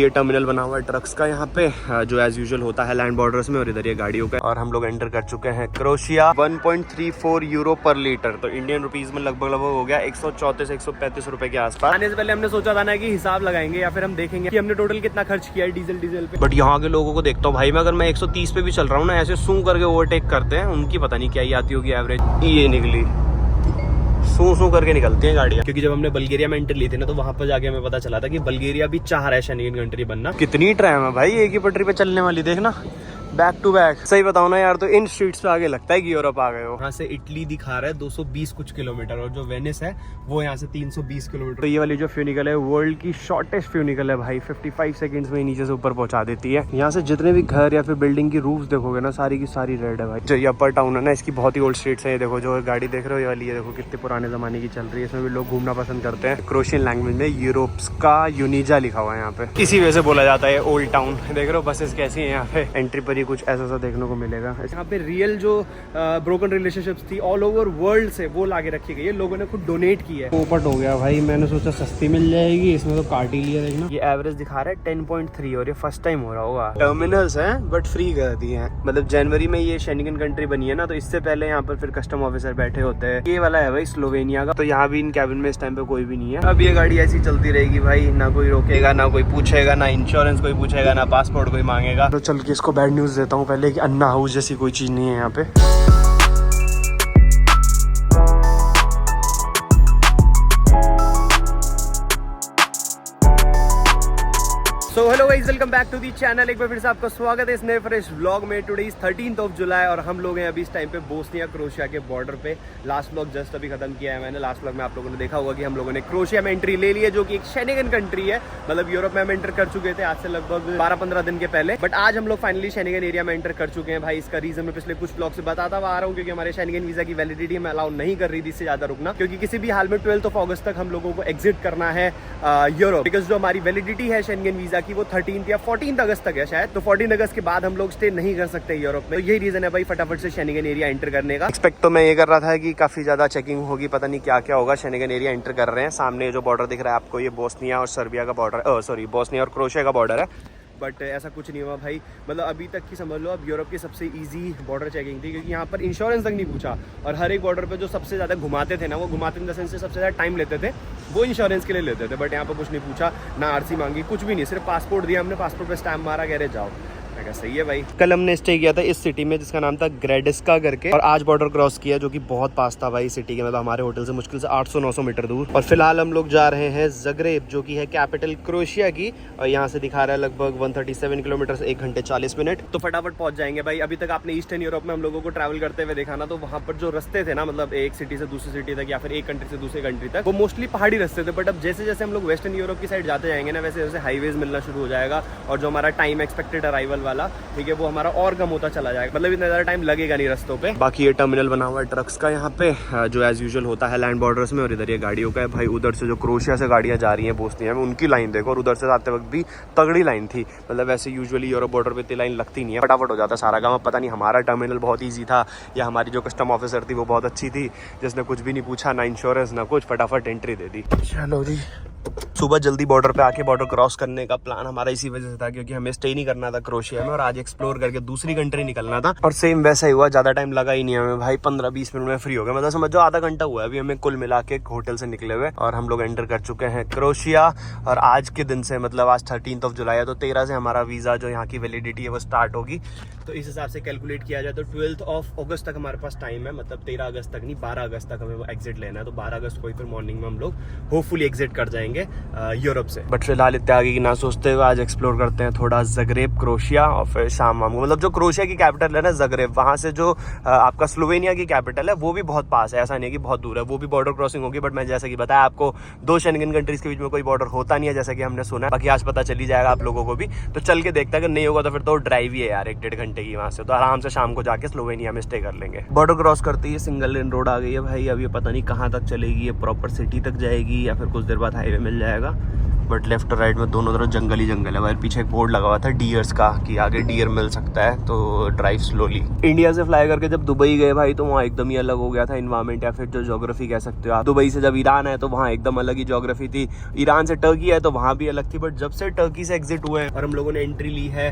ये टर्मिनल बना हुआ है ट्रक्स का यहाँ पे, जो एज यूजुअल होता है लैंड बॉर्डर्स में, और इधर ये गाड़ियों का। और हम लोग एंटर कर चुके हैं क्रोएशिया। 1.34 यूरो पर लीटर, तो इंडियन रुपीज में लगभग हो गया 134-135 रुपए के आसपास। आने से पहले हमने सोचा था ना कि हिसाब लगाएंगे या फिर हम देखेंगे कि हमने टोटल कितना खर्च किया है डीजल पे। बट यहाँ के लोगों को देखता हूँ भाई, मैं अगर मैं 130 पे भी चल रहा हूँ ना, ऐसे सूं करके ओवरटेक करते हैं। उनकी पता नहीं क्या ही आती होगी एवरेज। ये निकली सू करके निकलती हैं गाड़ियाँ। क्योंकि जब हमने बल्गेरिया में एंट्री ली थी ना, तो वहां पर जाके हमें पता चला था कि बल्गेरिया भी चाह रहा है शेंगेन कंट्री बनना। कितनी ट्रैम है भाई एक ही पटरी पे चलने वाली, देखना बैक टू बैक। सही बताओ ना यार, तो इन स्ट्रीट्स पे आगे लगता है कि यूरोप आ गए हो। यहाँ से इटली दिखा रहा है 220 कुछ किलोमीटर, और जो वेनिस है वो यहाँ से 320 किलोमीटर। तो ये वाली जो फ्यूनिकल है वर्ल्ड की शॉर्टेस्ट फ्यूनिकल है भाई, 55 सेकंड्स में नीचे से ऊपर पहुंचा देती है। यहाँ से जितने भी घर या फिर बिल्डिंग की रूफ देखोगे ना, सारी की सारी रेड है भाई। जो ये अपर टाउन है ना, इसकी बहुत ही ओल्ड स्ट्रीट्स है। ये देखो जो गाड़ी देख रहे हो ये वाली, ये देखो कितने पुराने जमाने की चल रही है। इसमें भी लोग घूमना पसंद करते हैं। क्रोएशियन लैंग्वेज में यूरोप्स का यूनिजा लिखा हुआ है यहाँ पे, इसी वजह से बोला जाता है ओल्ड टाउन। देख रहे हो बसेस कैसी है यहाँ पे, एंट्री पर ही कुछ ऐसा देखने को मिलेगा। यहाँ पे रियल जो ब्रोकन रिलेशनशिप्स थी ऑल ओवर वर्ल्ड से, वो लाके रखी गई है। लोगों ने खुद डोनेट की है। पोपट हो गया भाई, मैंने सोचा सस्ती मिल जाएगी, इसमें तो काट ही लिया। देखना ये एवरेज दिखा रहा है 10.3, और ये फर्स्ट टाइम हो रहा होगा। टर्मिनल्स हैं बट फ्री कर दिए हैं। मतलब जनवरी में ये शेंगेन कंट्री बनी है ना, तो इससे पहले यहाँ पर फिर कस्टम ऑफिसर बैठे होते हैं। ये वाला है भाई स्लोवेनिया का, तो यहाँ भी इन कैबिन में इस टाइम पे कोई भी नहीं है। अब ये गाड़ी ऐसी चलती रहेगी भाई, ना कोई रोकेगा, ना कोई पूछेगा, ना इंश्योरेंस कोई पूछेगा, ना पासपोर्ट कोई मांगेगा। तो चल के इसको बैड न्यूज देता हूँ पहले कि अन्ना हाउस जैसी कोई चीज नहीं है यहाँ पे। So hello guys, welcome back to the channel. एक बार फिर से आपका स्वागत है इस नए फ्रेश व्लॉग में। टुडे इज 13 जुलाई और हम लोग हैं अभी इस टाइम पे बोस्निया क्रोएशिया के बॉर्डर पे। लास्ट व्लॉग जस्ट अभी खत्म किया है मैंने। लास्ट व्लॉग में आप लोगों ने देखा होगा कि हम लोगों ने क्रोएशिया में एंट्री ले ली है, जो कि एक शेंगेन कंट्री है। मतलब यूरोप में हम एंटर कर चुके थे आज से लगभग 12-15 दिन के पहले, बट आज हम लोग फाइनली शेंगेन एरिया में एंटर कर चुके हैं भाई। इसका रीजन मैं पिछले कुछ व्लॉग से बताता आ रहा हूँ, क्योंकि हमारे शेंगेन वीजा की वैलिडिटी में अलाउ नहीं कर रही थी इससे ज्यादा रुकना, क्योंकि किसी भी हाल में 12 अगस्त तक हम लोगों को एग्जिट करना है यूरोप। बिकॉज जो हमारी वैलिडिटी है शेंगेन वीजा की वो 13 या 14 अगस्त तक है शायद। तो 14 अगस्त के बाद हम लोग स्टे नहीं कर सकते यूरोप में। तो यही रीजन है भाई फटाफट से शेंगेन एरिया एंटर करने का। एक्सपेक्ट तो मैं ये कर रहा था कि काफी ज्यादा चेकिंग होगी, पता नहीं क्या क्या होगा। शेंगेन एरिया एंटर कर रहे हैं। सामने जो बॉर्डर दिख रहा है आपको, ये बोस्निया और सर्बिया का बॉर्डर, सॉरी बोस्निया और क्रोएशिया का बॉर्डर है। बट ऐसा कुछ नहीं हुआ भाई। मतलब अभी तक की समझ लो अब यूरोप की सबसे इजी बॉर्डर चेकिंग थी, क्योंकि यहाँ पर इंश्योरेंस तक नहीं पूछा। और हर एक बॉर्डर पे जो सबसे ज़्यादा घुमाते थे ना, वो घुमाते इन द सेंस से सबसे ज़्यादा टाइम लेते थे, वो इंश्योरेंस के लिए लेते थे। बट यहाँ पर कुछ नहीं पूछा, ना आरसी मांगी, कुछ भी नहीं। सिर्फ पासपोर्ट दिया हमने, पासपोर्ट पे स्टैम्प मारा, कह रहे जाओ। सही है भाई। कल हमने स्टे किया था इस सिटी में जिसका नाम था ग्रेडिस्का करके, और आज बॉर्डर क्रॉस किया जो कि बहुत पास था भाई सिटी के। मतलब हमारे होटल से मुश्किल से 800-900 मीटर दूर। और फिलहाल हम लोग जा रहे हैं ज़ग्रेब, जो कि है कैपिटल क्रोएशिया की, और यहाँ से दिखा रहा है लगभग 137 किलोमीटर, 1 घंटे 40 मिनट। तो फटाफट पहुंच जाएंगे भाई। अभी तक आपने ईस्टर्न यूरोप में हम लोगों को ट्रैवल करते हुए देखा ना, तो वहाँ पर जो रास्ते थे ना, मतलब एक सिटी से दूसरी सिटी तक या फिर एक कंट्री से दूसरी कंट्री तक, वो मोस्टली पहाड़ी रास्ते थे। बट अब जैसे जैसे हम लोग वेस्टर्न यूरोप की साइड जाते जाएंगे ना, वैसे वैसे हाईवेज मिलना शुरू हो जाएगा। और जो हमारा टाइम एक्सपेक्टेड अराइवल वाला, ठीक है, वो हमारा और कम होता चला जाएगा। मतलब इतना ज्यादा टाइम लगेगा नहीं रस्तों पे। बाकी ये टर्मिनल बना हुआ है ट्रक्स का यहाँ पे, जो एज यूजुअल होता है लैंड बॉर्डर्स में। और इधर ये गाड़ियों का है भाई। उधर से जो क्रोएशिया से गाड़ियां जा रही हैं बोस्निया में, उनकी लाइन देखो। और उधर से आते वक्त भी तगड़ी लाइन थी। मतलब वैसे यूजुअली यूरोप बॉर्डर पे इतनी लाइन लगती नहीं है, फटाफट हो जाता सारा काम। पता नहीं हमारा टर्मिनल बहुत ईजी था या हमारी जो कस्टम ऑफिसर थी वो बहुत अच्छी थी, जिसने कुछ भी नहीं पूछा, ना इंश्योरेंस ना कुछ, फटाफट एंट्री दे दी। चलो जी, सुबह जल्दी बॉर्डर पे आके बॉर्डर क्रॉस करने का प्लान हमारा इसी वजह से था, क्योंकि हमें स्टे नहीं करना था क्रोएशिया में और आज एक्सप्लोर करके दूसरी कंट्री निकलना था। और सेम वैसा ही हुआ, ज्यादा टाइम लगा ही नहीं हमें भाई। 15-20 मिनट में फ्री हो गए। मतलब समझो आधा घंटा हुआ है अभी हमें कुल मिला के होटल से निकले हुए। और हम लोग एंटर कर चुके हैं क्रोएशिया। और आज के दिन से, मतलब आज 13 जुलाई है, तो 13 से हमारा वीजा जो यहाँ की वैलिडिटी है वो स्टार्ट होगी। तो इस हिसाब से कैलकुलेट किया जाए तो 12 अगस्त तक हमारे पास टाइम है। मतलब 13 अगस्त तक नहीं, 12 अगस्त तक हमें एग्जिट लेना है। तो 12 अगस्त को ही फिर मॉर्निंग में हम लोग होपफुली एग्जिट कर जाएंगे यूरोप से। बट फिलहाल इतने आगे की ना सोचते हुए आज एक्सप्लोर करते हैं थोड़ा ज़ग्रेब क्रोएशिया। और फिर शाम को, मतलब जो क्रोएशिया की कैपिटल है ना ज़ग्रेब, वहाँ से जो आपका स्लोवेनिया की कैपिटल है वो भी बहुत पास है। ऐसा नहीं है कि बहुत दूर है, वो भी बॉर्डर क्रॉसिंग होगी। बट मैं जैसा कि बताया आपको, 2 शेंगेन कंट्रीज के बीच में कोई बॉर्डर होता नहीं है, जैसा कि हमने सुना है। बाकी आज पता चली जाएगा आप लोगों को भी। तो चल के देखते हैं, अगर नहीं होगा तो फिर तो ड्राइव ही है यार 1-1.5 घंटे की वहाँ से। तो आराम से शाम को जाके स्लोवेनिया में स्टे कर लेंगे। बॉर्डर क्रॉस करते ही सिंगल लेन रोड आ गई है भाई। अब ये पता नहीं कहाँ तक चलेगी, ये प्रॉपर सिटी तक जाएगी या फिर कुछ देर बाद हाईवे मिल जाएगा। बट लेफ्ट और राइट में दोनों तरफ जंगल ही जंगल है भाई। पीछे एक बोर्ड लगा हुआ था डियर्स का कि आगे डियर मिल सकता है, तो ड्राइव स्लोली। इंडिया से फ्लाई करके जब दुबई गए भाई तो वहाँ एकदम ही अलग हो गया था इन्वायरमेंट, या फिर जो ज्योग्राफी कह सकते हो आप। दुबई से जब ईरान है तो वहाँ एकदम अलग ही ज्योग्राफी थी, ईरान से टर्की है तो वहाँ भी अलग थी। बट जब से टर्की से एग्जिट हुए और हम लोगों ने एंट्री ली है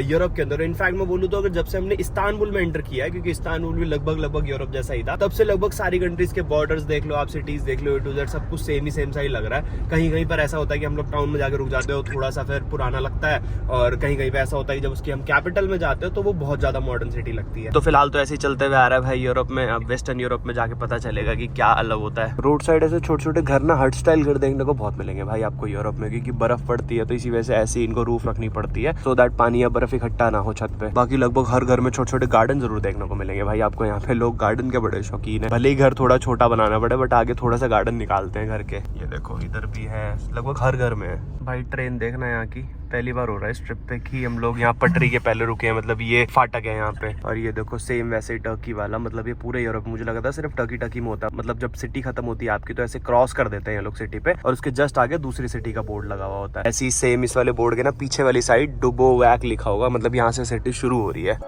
यूरोप के अंदर, इनफैक्ट मैं बोलूँ तो अगर जब से हमने इस्तानबुल में एंटर किया है, क्योंकि इस्तानबुल भी लगभग यूरोप जैसा ही था, तब से लगभग सारी कंट्रीज के बॉर्डर्स देख लो आप, सिटीज देख लो, टू जेड सब कुछ सेम सा ही लग रहा है। कहीं कहीं पर ऐसा होता है कि हम लोग टाउन में जाकर रुक जाते हो, थोड़ा सा फिर पुराना लगता है, और कहीं कहीं पे ऐसा होता है कि जब उसकी हम कैपिटल में जाते हो तो वो बहुत ज्यादा मॉडर्न सिटी लगती है। तो फिलहाल तो ऐसे ही चलते हुए आ रहा है भाई यूरोप में। अब वेस्टर्न यूरोप में जाके पता चलेगा कि क्या अलग होता है। रोड साइड ऐसे छोटे छोटे घर ना, हट स्टाइल घर देखने को बहुत मिलेंगे भाई आपको यूरोप में, क्योंकि बर्फ पड़ती है तो इसी वजह से ऐसी इनको रूफ रखनी पड़ती है, सो दैट पानी या बर्फ इकट्ठा ना हो छत पे। बाकी लगभग हर घर में छोटे छोटे गार्डन जरूर देखने को मिलेंगे भाई आपको। यहाँ पे लोग गार्डन के बड़े शौकीन है, भले ही घर थोड़ा छोटा बनाना पड़े बट आगे थोड़ा सा गार्डन निकालते हैं घर के। ये देखो इधर भी है, लगभग हर घर में है भाई। ट्रेन देखना यहाँ की, पहली बार हो रहा है इस ट्रिप पे कि हम लोग यहाँ पटरी के पहले रुके हैं, मतलब ये फाटक है यहाँ पे। और ये देखो सेम वैसे ही टर्की वाला, मतलब ये पूरे यूरोप, मुझे लगा था सिर्फ टर्की में होता है, मतलब जब सिटी खत्म होती है आपकी तो ऐसे क्रॉस कर देते हैं ये लोग सिटी पे, और उसके जस्ट आगे दूसरी सिटी का बोर्ड लगा हुआ होता है। ऐसी सेम इस वाले बोर्ड के ना पीछे वाली साइड डुबोवैक लिखा होगा, मतलब यहाँ से सिटी शुरू हो रही है।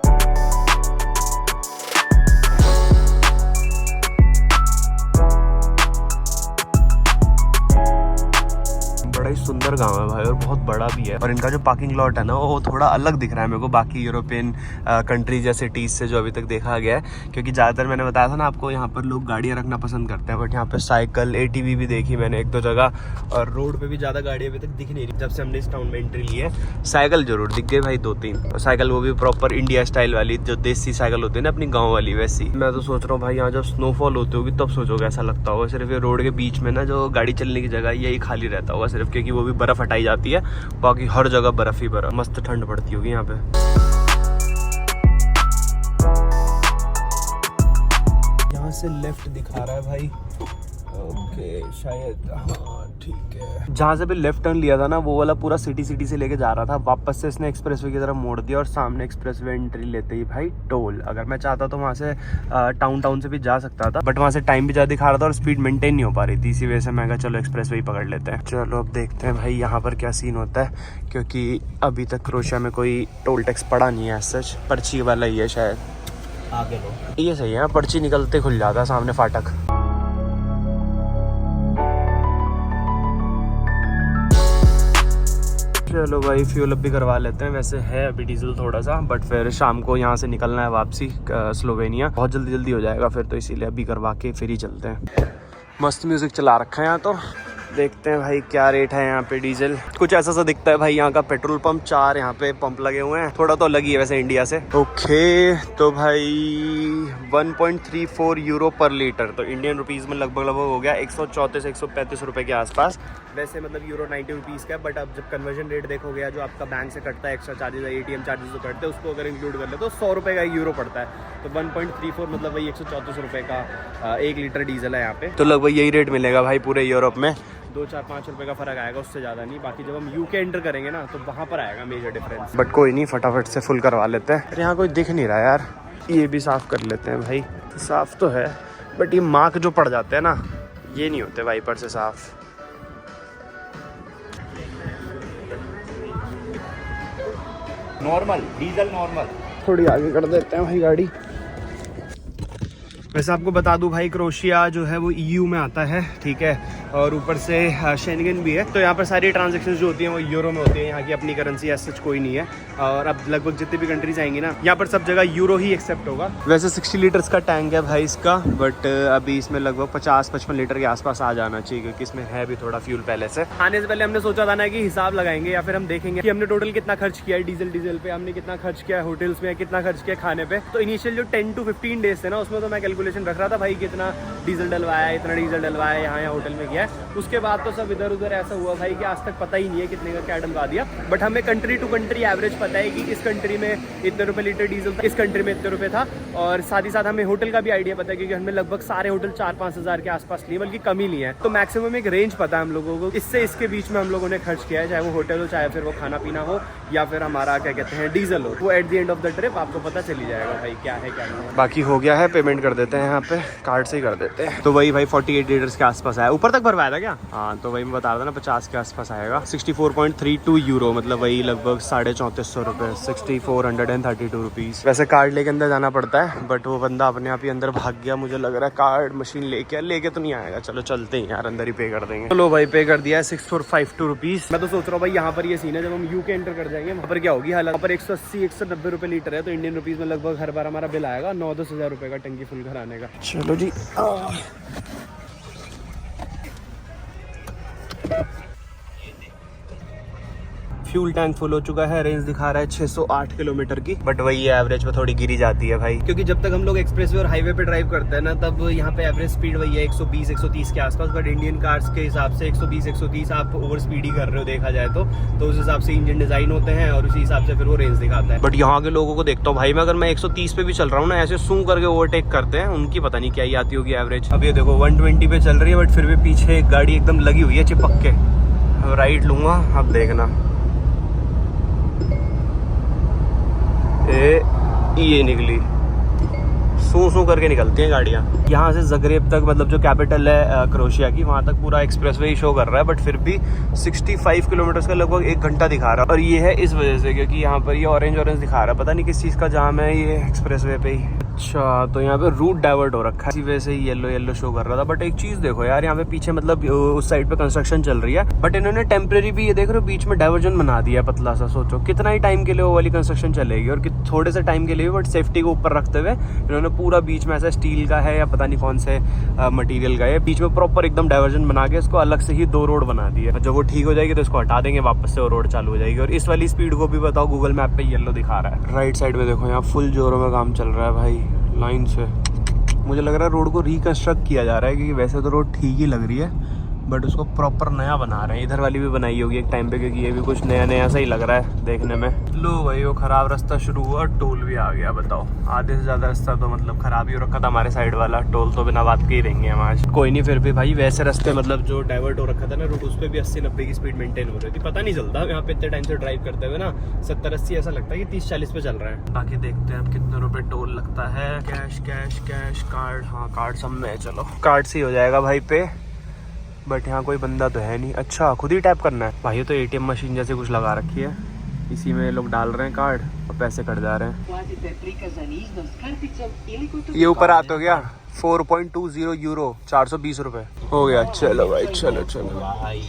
सुंदर गांव है भाई और बहुत बड़ा भी है, और इनका जो पार्किंग लॉट है ना वो थोड़ा अलग दिख रहा है मेरे को बाकी यूरोपियन कंट्रीज या सिटीज से जो अभी तक देखा गया है। क्योंकि ज़्यादातर मैंने बताया था ना आपको, यहाँ पर लोग गाड़ियाँ रखना पसंद करते हैं, बट यहाँ पे साइकिल ATV भी देखी मैंने एक दो जगह, और रोड पे भी ज़्यादा गाड़ियाँ अभी तक दिख नहीं रही। जब से हमने इस टाउन में एंट्री ली है साइकिल जरूर दिख गई भाई 2-3, और साइकिल वो भी प्रॉपर इंडिया स्टाइल वाली, जो देसी साइकिल होती है ना अपनी गाँव वाली वैसी। मैं तो सोच रहा हूँ भाई यहाँ जब स्नोफॉल होती होगी तब सोचोगे ऐसा लगता होगा, सिर्फ ये रोड के बीच में ना जो गाड़ी चलने की जगह यही खाली रहता होगा सिर्फ, क्योंकि वो भी बर्फ हटाई जाती है, बाकी हर जगह बर्फ ही बर्फ। मस्त ठंड पड़ती होगी यहाँ पे। यहाँ से लेफ्ट दिखा रहा है भाई, ओके शायद, हाँ ठीक है। जहाँ से भी लेफ्ट टर्न लिया था ना वो वाला पूरा सिटी से लेके जा रहा था, वापस से इसने एक्सप्रेसवे की तरफ मोड़ दिया, और सामने एक्सप्रेसवे एंट्री लेते ही भाई टोल। अगर मैं चाहता तो वहाँ से टाउन से भी जा सकता था, बट वहाँ से टाइम भी ज़्यादा दिखा रहा था और स्पीड मेंटेन नहीं हो पा रही थी, इसी वजह से मैं कहा चलो एक्सप्रेसवे ही पकड़ लेते हैं। चलो अब देखते हैं भाई यहाँ पर क्या सीन होता है, क्योंकि अभी तक क्रोएशिया में कोई टोल टैक्स पड़ा नहीं है सच, पर्ची वाला ही है शायद। आगे लो, ये सही है, पर्ची निकलते खुल जाता है सामने फाटक। चलो भाई फ्यूल अप भी करवा लेते हैं, वैसे है अभी डीजल थोड़ा सा, बट फिर शाम को यहाँ से निकलना है वापसी स्लोवेनिया, बहुत जल्दी हो जाएगा फिर, तो इसीलिए अभी करवा के फिर ही चलते हैं। मस्त म्यूजिक चला रखा है यहाँ तो। देखते हैं भाई क्या रेट है यहाँ पे डीजल। कुछ ऐसा सा दिखता है भाई यहाँ का पेट्रोल पंप, 4 यहाँ पे पंप लगे हुए हैं, थोड़ा तो अलग ही है वैसे इंडिया से। ओके तो भाई 1.34 यूरो पर लीटर, तो इंडियन रुपीस में लगभग हो गया 134-135 रुपए के आसपास। वैसे मतलब यूरो 90 रुपीज़ का, बट अब जब कन्वर्जन रेट देखोगे जो आपका बैंक से कटता है एक्स्ट्रा चार्जेस, ATM चार्जेस जो कटते हैं उसको अगर इंक्लूड कर ले तो 100 रुपये का यूरो पड़ता है, तो 1.34 मतलब वही 134 रुपये का 1 लीटर डीजल है यहाँ पे। तो लगभग यही रेट मिलेगा भाई पूरे यूरोप में, 2-4-5 रुपये का फर्क आएगा, उससे ज़्यादा नहीं। बाकी जब हम UK एंटर करेंगे ना तो वहाँ पर आएगा मेजर डिफरेंस, बट कोई नहीं, फटाफट से फुल करवा लेते हैं। अरे यहाँ कोई दिख नहीं रहा यार, ये भी साफ़ कर लेते हैं भाई। साफ़ तो है बट ये मार्क जो पड़ जाते हैं ना ये नहीं होते वाइपर से साफ़। नॉर्मल डीजल नॉर्मल, थोड़ी आगे कर देते हैं भाई गाड़ी। वैसे आपको बता दूं भाई क्रोएशिया जो है वो EU में आता है, ठीक है, और ऊपर से शेंगन भी है, तो यहाँ पर सारी ट्रांजैक्शंस जो होती हैं वो यूरो में होती है, यहाँ की अपनी करेंसी ऐसा कोई नहीं है। और अब लगभग जितनी भी कंट्रीज आएंगी ना यहाँ पर सब जगह यूरो ही एक्सेप्ट होगा। वैसे 60 लीटर्स का टैंक है भाई इसका, बट अभी इसमें लगभग 50-55 लीटर के आसपास आ जाना चाहिए, क्योंकि इसमें है भी थोड़ा फ्यूल पहले से। आने से पहले हमने सोचा था ना कि हिसाब लगाएंगे या फिर हम देखेंगे कि हमने टोटल कितना खर्च किया है डीजल पे, हमने कितना खर्च किया है होटल्स में, कितना खर्च किया खाने पे। तो इनिशियल जो 10 to 15 डेज थे ना उसमें तो मैं कैलकुलेशन रख रहा था भाई कितना डीजल डलवाया, इतना डीजल डलवाया, यहाँ होटल में किया है। उसके बाद तो सब इधर उधर ऐसा हुआ भाई कि आज तक पता ही नहीं है कितने का क्या डलवा दिया, बट हमें कंट्री टू कंट्री एवरेज पता है कि इस कंट्री में इतने रुपए लीटर डीजल था, इस कंट्री में इतने रुपए था, और साथ ही साथ हमें होटल का भी आइडिया पता है, क्योंकि हमने लगभग सारे होटल 4-5 हज़ार के आसपास लिए, बल्कि कम ही लिए हैं। तो मैक्सिमम एक रेंज पता है हम लोगों को, इससे इसके बीच में हम लोगों ने खर्च किया है, चाहे वो होटल हो, चाहे फिर वो खाना पीना हो, या फिर हमारा क्या कहते हैं डीजल हो। वो at the end of the trip आपको पता चली जाएगा भाई क्या है क्या नहीं। बाकी हो गया है, पेमेंट कर देते हैं यहाँ पे, कार्ड से ही कर देते हैं। तो वही भाई 48 लीटर्स के आसपास आया, ऊपर तक करवाया था क्या? हाँ, तो वही मैं बता रहा था ना, 50 के आसपास आएगा। 64.32 यूरो, मतलब वही लगभग 3450 रुपये, 6432 रुपीज़। वैसे कार्ड लेके अंदर जाना पड़ता है, बट वो बंदा अपने आप ही अंदर भाग गया, मुझे लग रहा है कार्ड मशीन लेके तो नहीं आएगा। चलो चलते हैं यार, अंदर ही पे कर देंगे। चलो भाई, पे कर दिया है 6452 रुपीज़। मैं तो सोच रहा हूँ भाई, यहाँ पर ये सीन है, जब हम यूके एंटर कर जाएंगे वहाँ पर क्या होगी हालत। वहाँ पर 180-190 रुपये लीटर है, तो इंडियन रुपीज़ में लगभग हर बार हमारा बिल आएगा 9-10 हज़ार रुपये का टंकी फुल कराने का। चलो जी, फ्यूल टैंक फुल हो चुका है। रेंज दिखा रहा है 608 किलोमीटर की, बट वही है, एवरेज में थोड़ी गिरी जाती है भाई, क्योंकि जब तक हम लोग एक्सप्रेसवे और हाईवे पे ड्राइव करते हैं ना, तब यहाँ पे एवरेज स्पीड वही है 120-130 के आसपास। बट इंडियन कार्स के हिसाब से 120-130 आप ओवर स्पीड ही कर रहे हो देखा जाए तो उस हिसाब से इंजन डिजाइन होते हैं और उसी हिसाब से फिर वो रेंज दिखाता है। बट यहाँ के लोगों को देखता हूँ भाई मैं, अगर मैं 130 पे भी चल रहा हूँ ना, ऐसे सूं करके ओवरटेक करते हैं, उनकी पता नहीं क्या ही आती होगी एवरेज। अब ये देखो 120 पे चल रही है, बट फिर भी पीछे एक गाड़ी एकदम लगी हुई है चिपक के। अब राइट लूंगा, अब देखना ये निकली, सू करके निकलती हैं गाड़ियाँ। यहाँ से ज़ग्रेब तक, मतलब जो कैपिटल है क्रोएशिया की, वहाँ तक पूरा एक्सप्रेसवे ही शो कर रहा है, बट फिर भी 65 किलोमीटर का लगभग 1 घंटा दिखा रहा है। और ये है इस वजह से, क्योंकि यहाँ पर ये ऑरेंज दिखा रहा है, पता नहीं किस चीज़ का जाम है ये एक्सप्रेसवे पे ही। अच्छा, तो यहाँ पे रूट डाइवर्ट हो रखा है, इसी वजह से ही येलो शो कर रहा था। बट एक चीज़ देखो यार, यहाँ पे पीछे मतलब उस साइड पे कंस्ट्रक्शन चल रही है, बट इन्होंने टेम्परेरी भी, ये देख रहे हो, बीच में डाइवर्जन बना दिया है पतला सा। सोचो कितना ही टाइम के लिए वो वाली कंस्ट्रक्शन चलेगी, और थोड़े से टाइम के लिए, बट सेफ्टी को ऊपर रखते हुए इन्होंने पूरा बीच में, ऐसा स्टील का है या पता नहीं कौन से मटेरियल का है, बीच में प्रॉपर एकदम डाइवर्जन बना के इसको अलग से ही 2 रोड बना दी है। जब वो ठीक हो जाएगी तो इसको हटा देंगे, वापस से वो रोड चालू हो जाएगी। और इस वाली स्पीड को भी बताओ, गूगल मैप पे येलो दिखा रहा है। राइट साइड में देखो, यहाँ फुल जोरों में काम चल रहा है भाई, लाइन से। मुझे लग रहा है रोड को रिकंस्ट्रक्ट किया जा रहा है, क्योंकि वैसे तो रोड ठीक ही लग रही है, बट उसको प्रॉपर नया बना रहे हैं। इधर वाली भी बनाई होगी एक टाइम पे, क्योंकि ये भी कुछ नया सा ही लग रहा है देखने में। लो भाई, वो खराब रास्ता शुरू हुआ, टोल भी आ गया। बताओ, आधे से ज्यादा रास्ता तो मतलब खराब ही हो रखा था हमारे साइड वाला। टोल तो बिना बात के ही रहेंगे हम आज। कोई नहीं, फिर भी भाई वैसे रास्ते मतलब जो डाइवर्ट हो रखा था ना रूट, उस पर भी 80-90 की स्पीड मेंटेन हो रही थी। पता नहीं चलता यहाँ पे इतने टाइम से ड्राइव करते हुए ना, 70-80 ऐसा लगता है कि 30-40 पे चल रहा है। बाकी देखते हैं अब कितने रुपए टोल लगता है। कैश कार्ड, हाँ कार्ड सब में, चलो कार्ड से ही हो जाएगा भाई पे। बट यहाँ कोई बंदा तो है नहीं। अच्छा, खुद ही टैप करना है भाई। ये तो ATM मशीन जैसे कुछ लगा रखी है, इसी में लोग डाल रहे हैं कार्ड और पैसे कट जा रहे हैं। ये ऊपर आ तो गया 4.20 यूरो, 420 रुपये हो गया। चलो भाई, चलो भाई,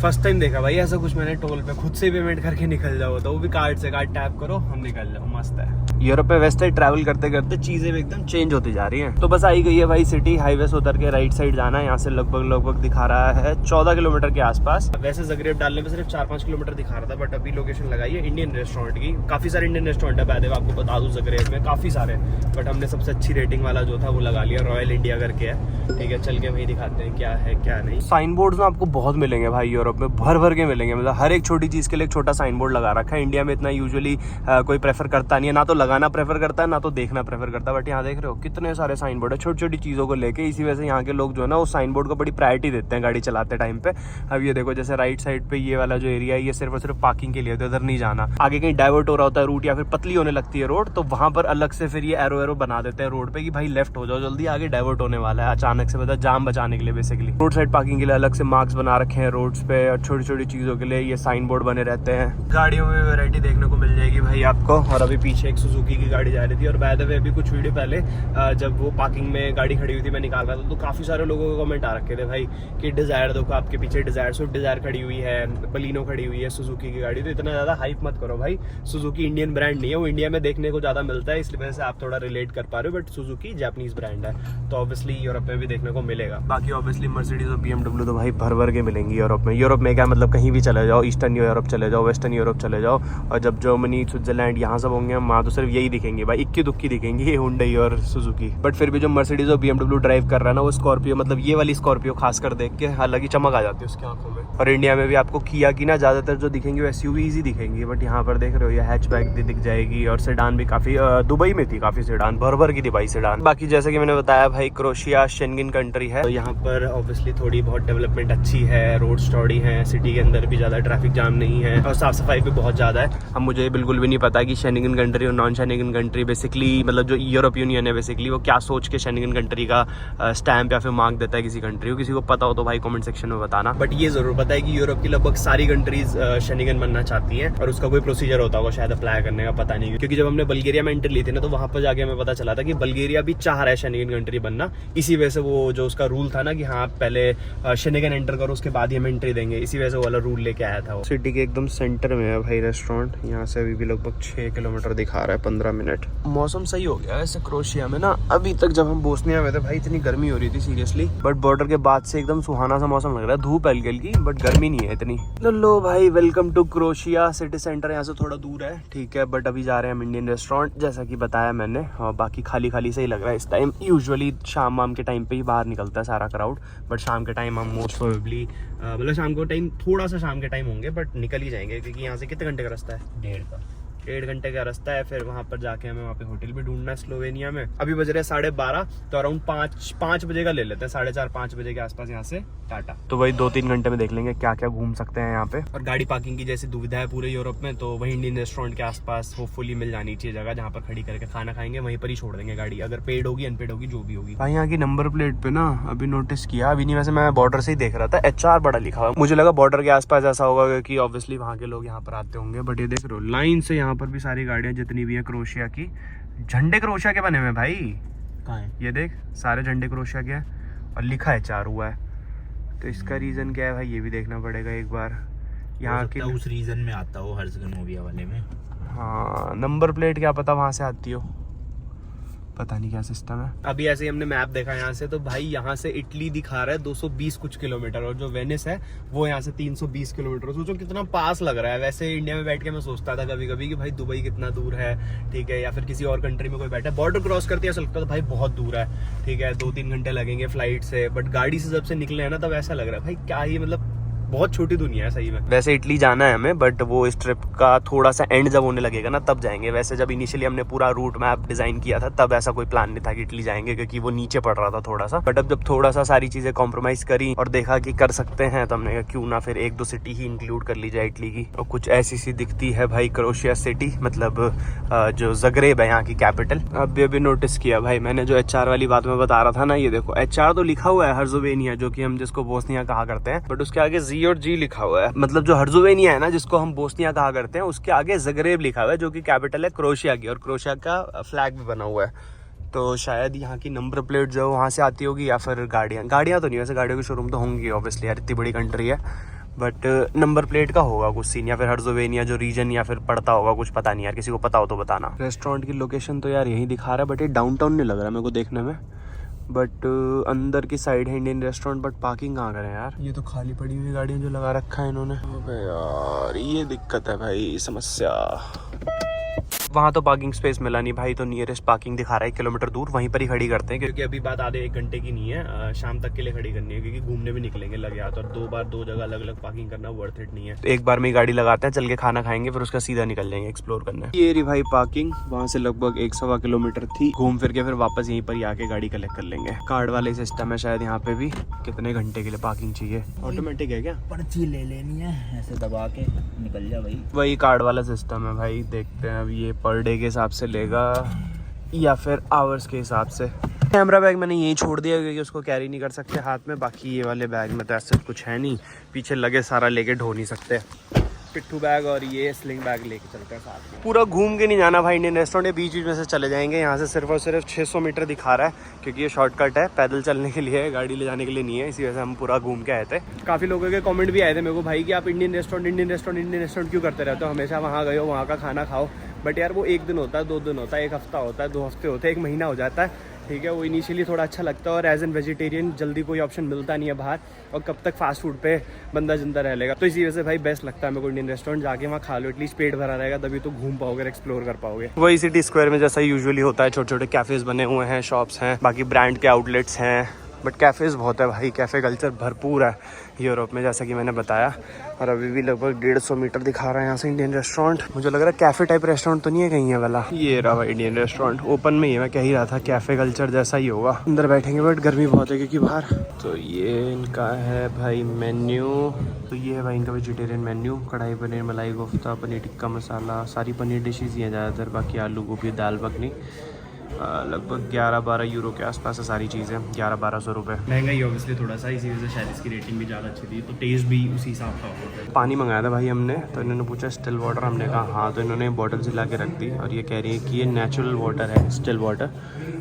फर्स्ट टाइम देखा भाई ऐसा कुछ मैंने, टोल पे खुद से पेमेंट करके निकल जाओ, तो वो भी कार्ड से। कार्ड टैप करो, हम निकल जाओ, मस्त है। यूरोप में वैसे ही ट्रैवल करते करते चीजें भी एकदम चेंज होती जा रही हैं। तो बस आई गई है भाई सिटी। हाईवे से उतर के राइट साइड जाना है। यहाँ से लगभग दिखा रहा है 14 किलोमीटर के आसपास। वैसे ज़ग्रेब डालने में सिर्फ 4-5 किलोमीटर दिखा रहा था, बट अभी लोकेशन लगाई है इंडियन रेस्टोरेंट की। काफी सारे इंडियन रेस्टोरेंट है, बैदे आपको बता दूं ज़ग्रेब में काफी सारे, बट हमने सबसे अच्छी रेटिंग वाला जो था वो लगा लिया, रॉयल इंडिया करके है। ठीक है, चल के वही दिखाते हैं क्या है क्या नहीं। साइन बोर्ड आपको बहुत मिलेंगे भाई यूरोप में, भर के मिलेंगे। मतलब हर एक छोटी चीज के लिए एक छोटा साइन बोर्ड लगा रखा है। इंडिया में इतना यूजुअली कोई प्रेफर करता नहीं है, ना तो लगाना प्रेफर करता है ना तो देखना प्रेफर करता है। बट यहाँ देख रहे हो कितने सारे साइन बोर्ड है छोटी छोटी चीजों को लेके। इसी वजह से यहाँ के लोग जो है ना, वो साइन बोर्ड को बड़ी प्रायोरिटी देते हैं गाड़ी चलाते टाइम पे। अब ये देखो, जैसे राइट साइड पे ये वाला जो एरिया है, ये सिर्फ और सिर्फ पार्किंग के लिए, तो इधर नहीं जाना। आगे कहीं डाइवर्ट हो रहा होता है रूट या फिर पतली होने लगती है रोड, तो वहां पर अलग से फिर ये एरो बना देते हैं रोड पे कि भाई लेफ्ट हो जाओ जल्दी, आगे डाइवर्ट होने वाला है अचानक से, मतलब जाम बचाने के लिए बेसिकली। रोड साइड पार्किंग के लिए अलग से मार्क्स बना रखे हैं रोड्स पे, और छोटी छोटी चीजों के लिए ये साइन बोर्ड बने रहते हैं। गाड़ियों में वैरायटी देखने को मिल जाएगी भाई आपको। और अभी पीछे एक सुजुकी की गाड़ी जा रही थी, और बाय द वे अभी कुछ वीडियो पहले जब वो पार्किंग में गाड़ी खड़ी हुई थी, मैं निकाल रहा था, तो काफी सारे लोगों को कमेंट आ रखे थे भाई कि डिजायर देखो, आपके पीछे डिजायर, स्विफ्ट डिजायर खड़ी हुई है, बलिनो खड़ी हुई है, सुजुकी की गाड़ी। तो इतना ज्यादा हाइप मत करो भाई, सुजुकी इंडियन ब्रांड नहीं है, वो इंडिया में देखने को ज्यादा मिलता है, इसलिए वजह से आप थोड़ा रिलेट कर पा रहे हो। बट सुजुकी जापानीज ब्रांड है, तो ऑब्वियसली यूरोप में भी देखने को मिलेगा। बाकी ऑब्वियसली मर्सिडीज और BMW तो भाई भर के मिलेंगी यूरोप में। यूरोप में क्या मतलब, कहीं भी चले जाओ, ईस्टर्न यूरोप चले जाओ, वेस्टर्न यूरोप चले जाओ, और जब जर्मनी, स्विट्जरलैंड यहाँ सब होंगे, वहाँ तो सिर्फ यही दिखेंगे भाई, इक्की दुक्की दिखेंगी, हुंडई और सुजुकी। बट फिर भी जो मर्सिडीज और BMW ड्राइव कर रहा है ना, वो स्कॉर्पियो, मतलब ये वाली स्कॉर्पियो खासकर देख के अलग ही चमक आ जाती है उसकी आंखों में। और इंडिया में भी आपको किया की ना ज्यादातर जो दिखेंगी वो SUVs ही दिखेंगी, बट यहाँ पर देख रहे हो ये हैचबैक भी दिख जाएगी, और सेडान भी काफी, दुबई में थी काफी सेडान, भर की थी भाई सेडान। बाकी जैसे कि मैंने बताया भाई, क्रोएशिया शेंगेन कंट्री है, तो यहाँ पर ऑब्वियसली थोड़ी बहुत डेवलपमेंट अच्छी है, रोड स्टडी गाड़ी है, सिटी के अंदर भी ज़्यादा ट्रैफिक जाम नहीं है और साफ़ सफाई भी बहुत ज़्यादा है। अब मुझे बिल्कुल भी नहीं पता कि शेंगन कंट्री और नॉन शेंगन कंट्री बेसिकली मतलब जो यूरोप यूनियन है बेसिकली वो क्या सोच के शेंगन कंट्री का स्टैम्प या फिर मार्क देता है किसी कंट्री को। किसी को पता हो तो भाई कमेंट सेक्शन में बताना। बट ये ज़रूर पता है कि यूरोप की लगभग सारी कंट्रीज शेंगन बनना चाहती हैं और उसका कोई प्रोसीजर होता होगा शायद अप्लाई करने का, पता नहीं। क्योंकि जब हमने बल्गेरिया में एंट्री ली थी ना तो वहाँ पर जाके हमें पता चला था कि बल्गेरिया भी चाह रहा है शेंगन कंट्री बनना। इसी वजह से वो जो उसका रूल था ना कि हाँ पहले शेंगन एंटर करो उसके बाद ही हम एंट्री देंगे, इसी वजह से वाला रूल लेके आया था वो। सिटी के एकदम सेंटर में है भाई रेस्टोरेंट। यहाँ से अभी भी लगभग 6 किलोमीटर दिखा रहा है, 15 मिनट। मौसम सही हो गया वैसे क्रोएशिया में ना। अभी तक जब हम बोस्निया में थे भाई इतनी गर्मी हो रही थी सीरियसली, बट बॉर्डर के बाद से एकदम सुहाना सा मौसम लग रहा है। धूप हल्की हल्की बट गर्मी नहीं है इतनी। लो भाई welcome to Croatia city centre. यहाँ से थोड़ा दूर है ठीक है, बट अभी जा रहे हैं हम इंडियन रेस्टोरेंट जैसा कि बताया मैंने। और बाकी खाली खाली से ही लग रहा है इस टाइम। यूजुअली शाम वाम के टाइम पे ही बाहर निकलता है सारा क्राउड, बट शाम के टाइम हम मोस्ट प्रोबेबली मतलब शाम को टाइम थोड़ा सा शाम के टाइम होंगे बट निकल ही जाएंगे। क्योंकि यहाँ से कितने घंटे का रास्ता है? 1.5 घंटे का रास्ता है। फिर वहाँ पर जाके हमें वहाँ पे होटल भी ढूंढना है स्लोवेनिया में। अभी बज रहे 12:30 तो अराउंड 5 बजे का ले लेते हैं, 4:30-5 बजे के आसपास यहाँ से टाटा। तो वही 2-3 घंटे में देख लेंगे क्या क्या घूम सकते हैं यहाँ पे। और गाड़ी पार्किंग की जैसी दुविधा है पूरे यूरोप में, तो वही इंडियन रेस्टोरेंट के आसपास होपफुली मिल जानी चाहिए जगह जहाँ पर खड़ी करके खाना खाएंगे। वहीं पर ही छोड़ देंगे गाड़ी, अगर पेड होगी अनपेड होगी जो भी होगी। भाई यहाँ की नंबर प्लेट पे ना अभी नोटिस किया, अभी नहीं वैसे मैं बॉर्डर से ही देख रहा था, HR बड़ा लिखा हुआ। मुझे लगा बॉर्डर के आसपास ऐसा होगा क्योंकि ऑब्वियसली वहाँ के लोग यहाँ पर आते होंगे, बट ये देख रहे हो लाइन से यहाँ पर भी सारी गाड़ियाँ जितनी भी है क्रोएशिया की। झंडे क्रोएशिया के बने हुए भाई। कहाँ है? ये देख सारे झंडे क्रोएशिया के हैं और लिखा HR हुआ है। तो इसका रीजन क्या है भाई ये भी देखना पड़ेगा एक बार। यहाँ के उस रीजन में आता हो हर जगह मूवी वाले में। हाँ नंबर प्लेट क्या पता वहाँ से आती हो, पता नहीं क्या सिस्टम है। अभी ऐसे ही हमने मैप देखा यहाँ से, तो भाई यहाँ से इटली दिखा रहा है 220 कुछ किलोमीटर और जो वेनिस है वो यहाँ से 320 किलोमीटर। सोचो कितना पास लग रहा है। वैसे इंडिया में बैठ के मैं सोचता था कभी कभी कि भाई दुबई कितना दूर है ठीक है, या फिर किसी और कंट्री में कोई बैठा है बॉर्डर क्रॉस करते हैं ऐसा लगता था भाई बहुत दूर है ठीक है, 2-3 घंटे लगेंगे फ्लाइट से। बट गाड़ी से जब से निकले हैं ना तब ऐसा लग रहा है भाई क्या ही मतलब बहुत छोटी दुनिया है सही में। वैसे इटली जाना है हमें, बट वो इस ट्रिप का थोड़ा सा एंड जब होने लगेगा ना तब जाएंगे। वैसे जब इनिशियली हमने पूरा रूट मैप डिजाइन किया था तब ऐसा कोई प्लान नहीं था कि इटली जाएंगे, क्योंकि वो नीचे पड़ रहा था थोड़ा सा। बट अब जब थोड़ा सा सारी चीजें कॉम्प्रोमाइज करी और देखा कि कर सकते हैं तो हमने कहा क्यों ना फिर 1-2 सिटी ही इंक्लूड कर ली जाए इटली की। और कुछ ऐसी सी दिखती है भाई क्रोएशिया सिटी, मतलब जो ज़ग्रेब है यहाँ की कैपिटल। अभी नोटिस किया भाई मैंने जो HR वाली बात में बता रहा था ना, ये देखो HR तो लिखा हुआ है हर्ज़ोवेनिया, जो कि हम जिसको बोस्निया कहा करते हैं, बट उसके आगे Z और G लिखा हुआ है। मतलब जो हर्ज़ोवेनिया है ना जिसको हम बोस्निया कहा करते हैं उसके आगे ज़ग्रेब लिखा हुआ है जो कि कैपिटल है क्रोएशिया की, और क्रोएशिया का फ्लैग भी बना हुआ है। तो शायद यहाँ की नंबर प्लेट जो वहाँ से आती होगी, या फिर गाड़ियाँ तो नहीं, वैसे गाड़ियों के शोरूम तो होंगी ऑब्वियसली यार इतनी बड़ी कंट्री है, बट नंबर प्लेट का होगा कुछ सीन, या फिर हर्ज़ोवेनिया जो रीजन या फिर पड़ता होगा कुछ, पता नहीं यार, किसी को पता हो तो बताना। रेस्टोरेंट की लोकेशन तो यार यही दिखा रहा है, बट ये डाउनटाउन नहीं लग रहा मेरे को देखने में, बट अंदर की साइड है इंडियन रेस्टोरेंट। बट पार्किंग कहाँ करें यार, ये तो खाली पड़ी हुई गाड़ियाँ जो लगा रखा है इन्होंने। अबे यार ये दिक्कत है भाई, समस्या। वहाँ तो पार्किंग स्पेस मिला नहीं भाई, तो नियरेस्ट पार्किंग दिखा रहा है 1 किलोमीटर दूर, वहीं पर ही खड़ी करते हैं। क्योंकि अभी बात आधे 1 घंटे की नहीं है, शाम तक के लिए खड़ी करनी है, क्योंकि घूमने भी निकलेंगे लगे हाथ, और 2 बार 2 जगह अलग अलग पार्किंग करना वर्थ इट नहीं है। तो एक बार में गाड़ी लगाते हैं, चल के खाना खाएंगे, फिर उसका सीधा निकल जाएंगे एक्सप्लोर करने। ये रही भाई पार्किंग, वहाँ से लगभग 1-1.25 किलोमीटर थी, घूम फिर के फिर वापस यहीं पर ही आके गाड़ी कलेक्ट कर लेंगे। कार्ड वाले सिस्टम है शायद यहाँ पे भी। कितने घंटे के लिए पार्किंग चाहिए? ऑटोमेटिक है क्या? पर्ची ले लेनी है, ऐसे दबा के निकल जा भाई। वही कार्ड वाला सिस्टम है भाई, देखते हैं अब ये पर डे के हिसाब से लेगा या फिर आवर्स के हिसाब से। कैमरा बैग मैंने यहीं छोड़ दिया क्योंकि उसको कैरी नहीं कर सकते हाथ में। बाकी ये वाले बैग में तो ऐसा कुछ है नहीं, पीछे लगे सारा लेके ढो नहीं सकते। पिट्ठू बैग और ये स्लिंग बैग लेके चलते हैं साथ में। पूरा घूम के नहीं जाना भाई इंडियन रेस्टोरेंट, बीच बीच में से चले जाएंगे। यहाँ से सिर्फ और सिर्फ 600 मीटर दिखा रहा है, क्योंकि ये शॉर्टकट है, पैदल चलने के लिए है, गाड़ी ले जाने के लिए नहीं है। इसी वजह से हम पूरा घूम के आए थे। काफ़ी लोगों के कमेंट भी आए थे मेरे को भाई कि आप इंडियन रेस्टोरेंट क्यों करते रहते हो, हमेशा वहाँ गए हो वहाँ का खाना खाओ। बट यार वो 1 दिन होता है, 2 दिन होता है, 1 हफ्ता होता है, 2 हफ्ते होते हैं, 1 महीना हो जाता है ठीक है। वो इनिशियली थोड़ा अच्छा लगता है, और एज एन वेजिटेरियन जल्दी कोई ऑप्शन मिलता नहीं है बाहर, और कब तक फास्ट फूड पे बंदा जिंदा रह लेगा। तो इसी वजह से भाई बेस्ट लगता है मेरे को इंडियन रेस्टोरेंट, जाके वहाँ खा लो, एटलीस्ट पेट भरा रहेगा, तभी तो घूम पाओगे, एक्सप्लोर कर पाओगे। वही सिटी स्क्वायर में जैसा यूजुअली होता है, छोटे छोटे कैफेज बने हुए हैं, शॉप्स हैं, बाकी ब्रांड के आउटलेट्स हैं, बट कैफेज बहुत है भाई, कैफे कल्चर भरपूर है। यूरोप में, जैसा कि मैंने बताया। और अभी भी लगभग 150 मीटर दिखा रहा है यहाँ से इंडियन रेस्टोरेंट। मुझे लग रहा है कैफ़े टाइप रेस्टोरेंट तो नहीं है कहीं ये वाला। ये रहा भाई इंडियन रेस्टोरेंट, ओपन में ही। मैं कह ही रहा था कैफ़े कल्चर जैसा ही होगा। अंदर बैठेंगे बट गर्मी बहुत है क्योंकि बाहर। तो ये इनका है भाई मेन्यू। तो ये है भाई इनका वेजिटेरियन मेन्यू। कढ़ाई पनीर, मलाई कोफ्ता, पनीर टिक्का मसाला, सारी पनीर डिशेज़ ही हैं ज़्यादातर। बाकी आलू गोभी, दाल मखनी। लगभग 11-12 यूरो के आसपास है सारी चीज़ें। 1100-1200 रुपये। महंगा ही ऑब्वियसली थोड़ा सा, इसी वजह से शायद इसकी रेटिंग भी ज़्यादा अच्छी थी। तो टेस्ट भी उसी हिसाब का होता है। पानी मंगाया था भाई हमने, तो इन्होंने पूछा स्टिल वाटर। हमने कहा हाँ, तो इन्होंने बॉटल से ला के रख दी। और ये कह रही है कि ये नेचुरल वाटर है, स्टिल वाटर।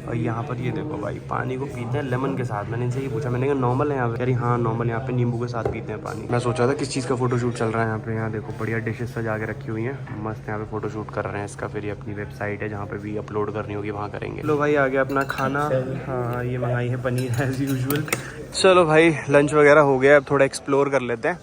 और यहाँ पर ये देखो भाई पानी को पीते हैं लेमन के साथ। मैंने इनसे ये पूछा, मैंने कहा नॉर्मल है यहाँ पे? कह रही हाँ नॉर्मल, यहाँ पे नींबू के साथ पीते हैं पानी। मैं सोचा था किस चीज़ का फोटोशूट चल रहा है यहाँ पे। यहाँ देखो बढ़िया डिशेस सजा के रखी हुई हैं, मस्त यहाँ पे फोटोशूट कर रहे हैं इसका। फिर ये अपनी वेबसाइट है जहाँ पे भी अपलोड करनी होगी वहाँ करेंगे। लो भाई आ गया अपना खाना। हाँ ये मंगाई है पनीर एज यूजुअल। चलो भाई लंच वगैरह हो गया, अब थोड़ा एक्सप्लोर कर लेते हैं।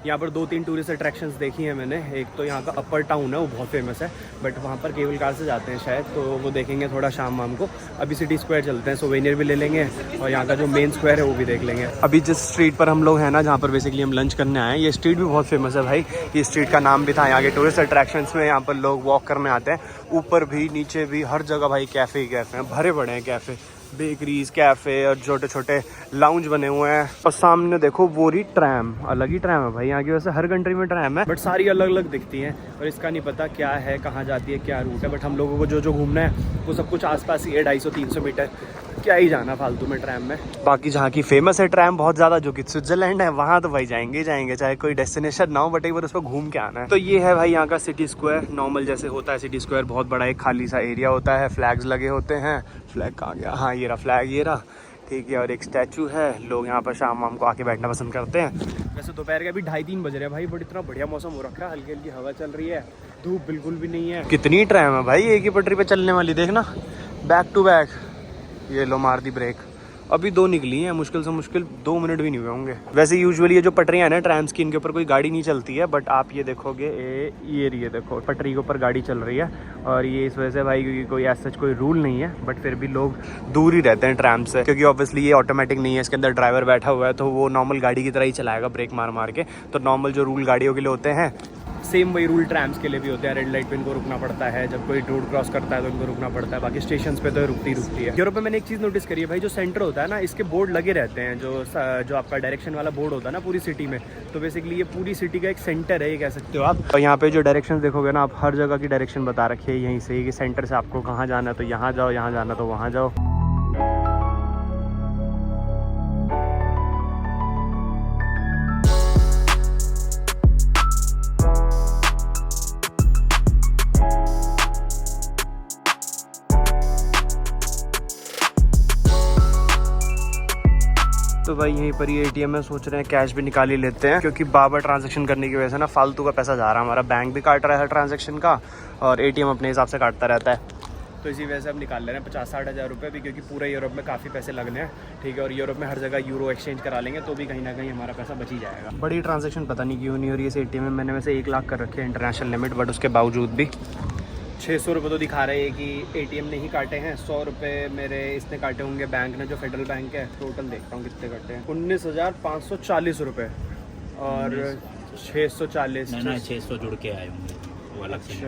यहाँ पर 2-3 टूरिस्ट अट्रैक्शंस देखी हैं मैंने। एक तो यहाँ का अपर टाउन है, वो बहुत फेमस है, बट वहाँ पर केबल कार से जाते हैं शायद, तो वो देखेंगे थोड़ा शाम वाम को। अभी सिटी स्क्वायर चलते हैं, सोवेनियर भी ले लेंगे और यहाँ का जो मेन स्क्वायर है वो भी देख लेंगे। अभी जिस स्ट्रीट पर हम लोग हैं ना, जहाँ पर बेसिकली हम लंच करने आए हैं, ये स्ट्रीट भी बहुत फेमस है भाई। ये स्ट्रीट का नाम भी था यहाँ के टूरिस्ट अट्रैक्शंस में। यहाँ पर लोग वॉक करने आते हैं, ऊपर भी नीचे भी हर जगह भाई कैफ़े ही कैफ़े हैं, भरे पड़े हैं कैफ़े, बेकरीज, कैफ़े और छोटे छोटे लाउंज बने हुए हैं। और सामने देखो वो रही ट्रैम, अलग ही ट्रैम है भाई यहाँ की। वैसे हर कंट्री में ट्रैम है बट सारी अलग अलग दिखती हैं और इसका नहीं पता क्या है, कहाँ जाती है, क्या रूट है। बट हम लोगों को जो घूमना है वो सब कुछ आसपास ही है, 250-300 मीटर। क्या ही जाना फालतू में ट्रैम में। बाकी जहाँ की फेमस है ट्रैम बहुत ज़्यादा, जो कि स्विट्जरलैंड है, वहाँ तो भाई जाएंगे ही जाएंगे, चाहे कोई डेस्टिनेशन ना हो, बट एक बार उस पर घूम के आना है। तो ये है भाई यहाँ का सिटी स्क्वायर। नॉर्मल जैसे होता है सिटी स्क्वायर, बहुत बड़ा एक खाली सा एरिया होता है, फ्लैग्स लगे होते हैं। फ्लैग कहाँ गया? हाँ ये रहा फ्लैग, ये रहा, ठीक है। और एक स्टैचू है। लोग यहाँ पर शाम वाम को आके बैठना पसंद करते हैं। वैसे दोपहर के अभी 2:30-3 बज रहे हैं भाई, बट इतना बढ़िया मौसम हो रखा है, हल्की हल्की हवा चल रही है, धूप बिल्कुल भी नहीं है। कितनी ट्रैम है भाई एक ही पटरी पे चलने वाली, देखना बैक टू बैक। ये लो मार दी ब्रेक। अभी 2 निकली हैं, मुश्किल से मुश्किल 2 मिनट भी नहीं हुए होंगे। वैसे यूजुअली ये जो पटरियाँ हैं ना ट्रैम्स की, इनके ऊपर कोई गाड़ी नहीं चलती है, बट आप ये देखोगे ये देखो पटरी के ऊपर गाड़ी चल रही है। और ये इस वजह से भाई क्योंकि कोई ऐसा कोई रूल नहीं है, बट फिर भी लोग दूर ही रहते हैं ट्रैम से, क्योंकि ऑब्वियसली ये ऑटोमेटिक नहीं है, इसके अंदर ड्राइवर बैठा हुआ है, तो वो नॉर्मल गाड़ी की तरह ही चलाएगा ब्रेक मार मार के। तो नॉर्मल जो रूल गाड़ियों के लिए होते हैं, सेम वही रूल ट्रैम्स के लिए भी होते हैं। रेड लाइट पे इनको रुकना पड़ता है, जब कोई रोड क्रॉस करता है तो इनको रुकना पड़ता है। बाकी स्टेशन पे तो रुकती है। यूरोप में मैंने एक चीज़ नोटिस करी है भाई, जो सेंटर होता है ना, इसके बोर्ड लगे रहते हैं, जो आपका डायरेक्शन वाला बोर्ड होता है ना पूरी सिटी में। तो बेसिकली ये पूरी सिटी का एक सेंटर है, ये कह सकते हो आप। और यहाँ पे जो डायरेक्शन देखोगे ना आप, हर जगह की डायरेक्शन बता रखी है यहीं से, कि सेंटर से आपको कहाँ जाना है तो यहाँ जाओ, यहाँ जाना तो वहाँ जाओ। तो भाई यहीं पर ये एटीएम है, सोच रहे हैं कैश भी निकाल ही लेते हैं, क्योंकि बार ट्रांजैक्शन करने की वजह से ना फालतू का पैसा जा रहा है हमारा। बैंक भी काट रहा है ट्रांजैक्शन का और एटीएम अपने हिसाब से काटता रहता है। तो इसी वजह से हम निकाल ले रहे हैं 50-60 हज़ार रुपये भी, क्योंकि पूरे यूरोप में काफ़ी पैसे लगने हैं, ठीक है। और यूरोप में हर जगह यूरो एक्सचेंज करा लेंगे तो भी कहीं ना कहीं हमारा पैसा बच ही जाएगा। बड़ी ट्रांजैक्शन पता नहीं क्यों नहीं हो रही है इस एटीएम में। मैंने वैसे 1 लाख कर रखे हैं इंटरनेशनल लिमिट, बट उसके बावजूद भी 600 रुपये तो दिखा रहे हैं कि एटीएम ने ही काटे हैं। 100 रुपये मेरे इसने काटे होंगे बैंक ने, जो फेडरल बैंक है। टोटल देखता हूँ कितने कटे हैं, 19,540 रुपये और 640। ना 600 जुड़ के आए होंगे वो अलग से।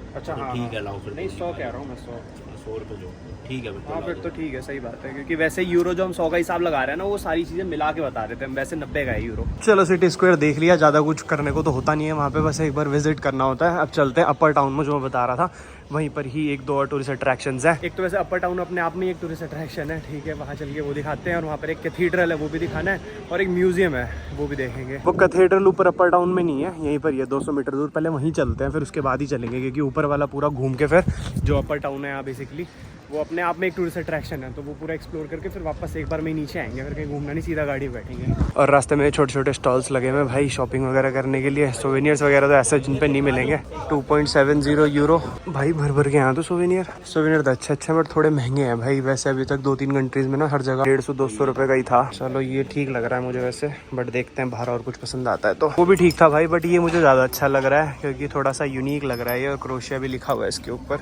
अच्छा तो हाँ ठीक है, लाओ फिर। नहीं 100 कह रहा हूँ मैं, 100 रुपये जो ठीक है। हाँ फिर तो ठीक है, सही बात है, क्योंकि वैसे यूरो जो हम 100 का हिसाब लगा रहे हैं ना, वो सारी चीज़ें मिला के बता रहे थे हम। वैसे 90 का है यूरो। चलो सिटी स्क्वायर देख लिया, ज़्यादा कुछ करने को तो होता नहीं है वहाँ पे, बस एक बार विजिट करना होता है। अब चलते हैं अपर टाउन में, जो मैं बता रहा था वहीं पर ही 1-2 और टूरिस्ट अट्रैक्शंस हैं। एक तो वैसे अपर टाउन अपने आप में एक टूरिस्ट अट्रैक्शन है, ठीक है, वहाँ चल के वो दिखाते हैं। और वहाँ पर एक कैथीड्रल है, वो भी दिखाना है, और एक म्यूजियम है, वो भी देखेंगे। वो कैथीड्रल ऊपर अपर टाउन में नहीं है, यहीं पर ही है 200 मीटर दूर। पहले वहीं चलते हैं, फिर उसके बाद ही चलेंगे, क्योंकि ऊपर वाला पूरा घूम के फिर जो अपर टाउन है यहाँ बेसिकली वो अपने आप में एक टूरिस्ट अट्रैक्शन है, तो वो पूरा एक्सप्लोर करके फिर वापस एक बार में नीचे आएंगे। फिर कहीं घूमना नहीं, सीधा गाड़ी बैठेंगे। और रास्ते में छोटे छोटे स्टॉल्स लगे हुए भाई शॉपिंग वगैरह करने के लिए। सोवेनियर्स वगैरह तो ऐसे जिन पे नहीं मिलेंगे। 2.70 यूरो भाई, भर भर के यहाँ तो सोवेनियर तो अच्छे बट थोड़े महंगे हैं भाई। वैसे अभी तक 2-3 कंट्रीज में ना हर जगह 150-200 रुपये का ही था। चलो ये ठीक लग रहा है मुझे वैसे, बट देखते हैं बाहर और कुछ पसंद आता है तो। वो भी ठीक था भाई, बट ये मुझे ज़्यादा अच्छा लग रहा है, क्योंकि थोड़ा सा यूनिक लग रहा है ये, और क्रोशिया भी लिखा हुआ है इसके ऊपर,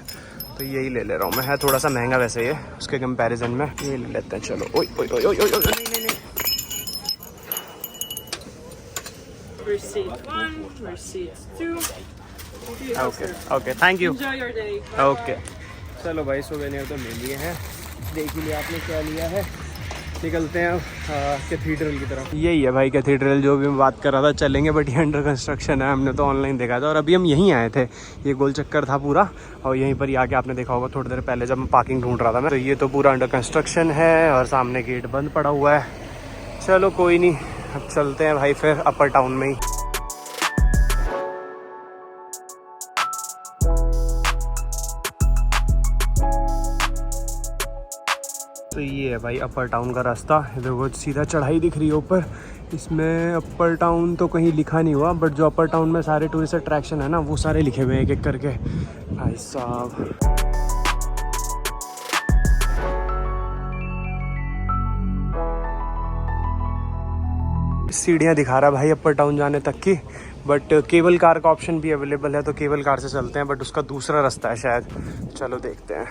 तो यही ले रहा हूँ मैं। है थोड़ा सा महंगा वैसे ये, उसके कंपैरिजन में ये ले लेते हैं। चलो ओए ओए ओए ओए ओए, नहीं नहीं नहीं, receipt 1, receipt 2. Okay okay, thank you. Enjoy your day. Okay चलो भाई, सोवेनियर तो ले लिए हैं, देख ही लिया आपने क्या लिया है। निकलते हैं अब कैथीड्रल की तरफ। यही है भाई कैथीड्रल जो भी मैं बात कर रहा था, चलेंगे बट ये अंडर कंस्ट्रक्शन है। हमने तो ऑनलाइन देखा था और अभी हम यहीं आए थे, ये गोल चक्कर था पूरा, और यहीं पर ही आके आपने देखा होगा थोड़ी देर पहले जब मैं पार्किंग ढूंढ रहा था मैं, तो ये तो पूरा अंडर कंस्ट्रक्शन है और सामने गेट बंद पड़ा हुआ है। चलो कोई नहीं, अब चलते हैं भाई फिर अपर टाउन में ही। तो ये है भाई अपर टाउन का रास्ता, देखो सीधा चढ़ाई दिख रही है ऊपर। इसमें अपर टाउन तो कहीं लिखा नहीं हुआ, बट जो अपर टाउन में सारे टूरिस्ट अट्रैक्शन है ना वो सारे लिखे हुए हैं एक एक करके। भाई साहब सीढ़ियाँ दिखा रहा है भाई अपर टाउन जाने तक की, बट केबल कार का ऑप्शन भी अवेलेबल है, तो केबल कार से चलते हैं, बट उसका दूसरा रास्ता है शायद। चलो देखते हैं।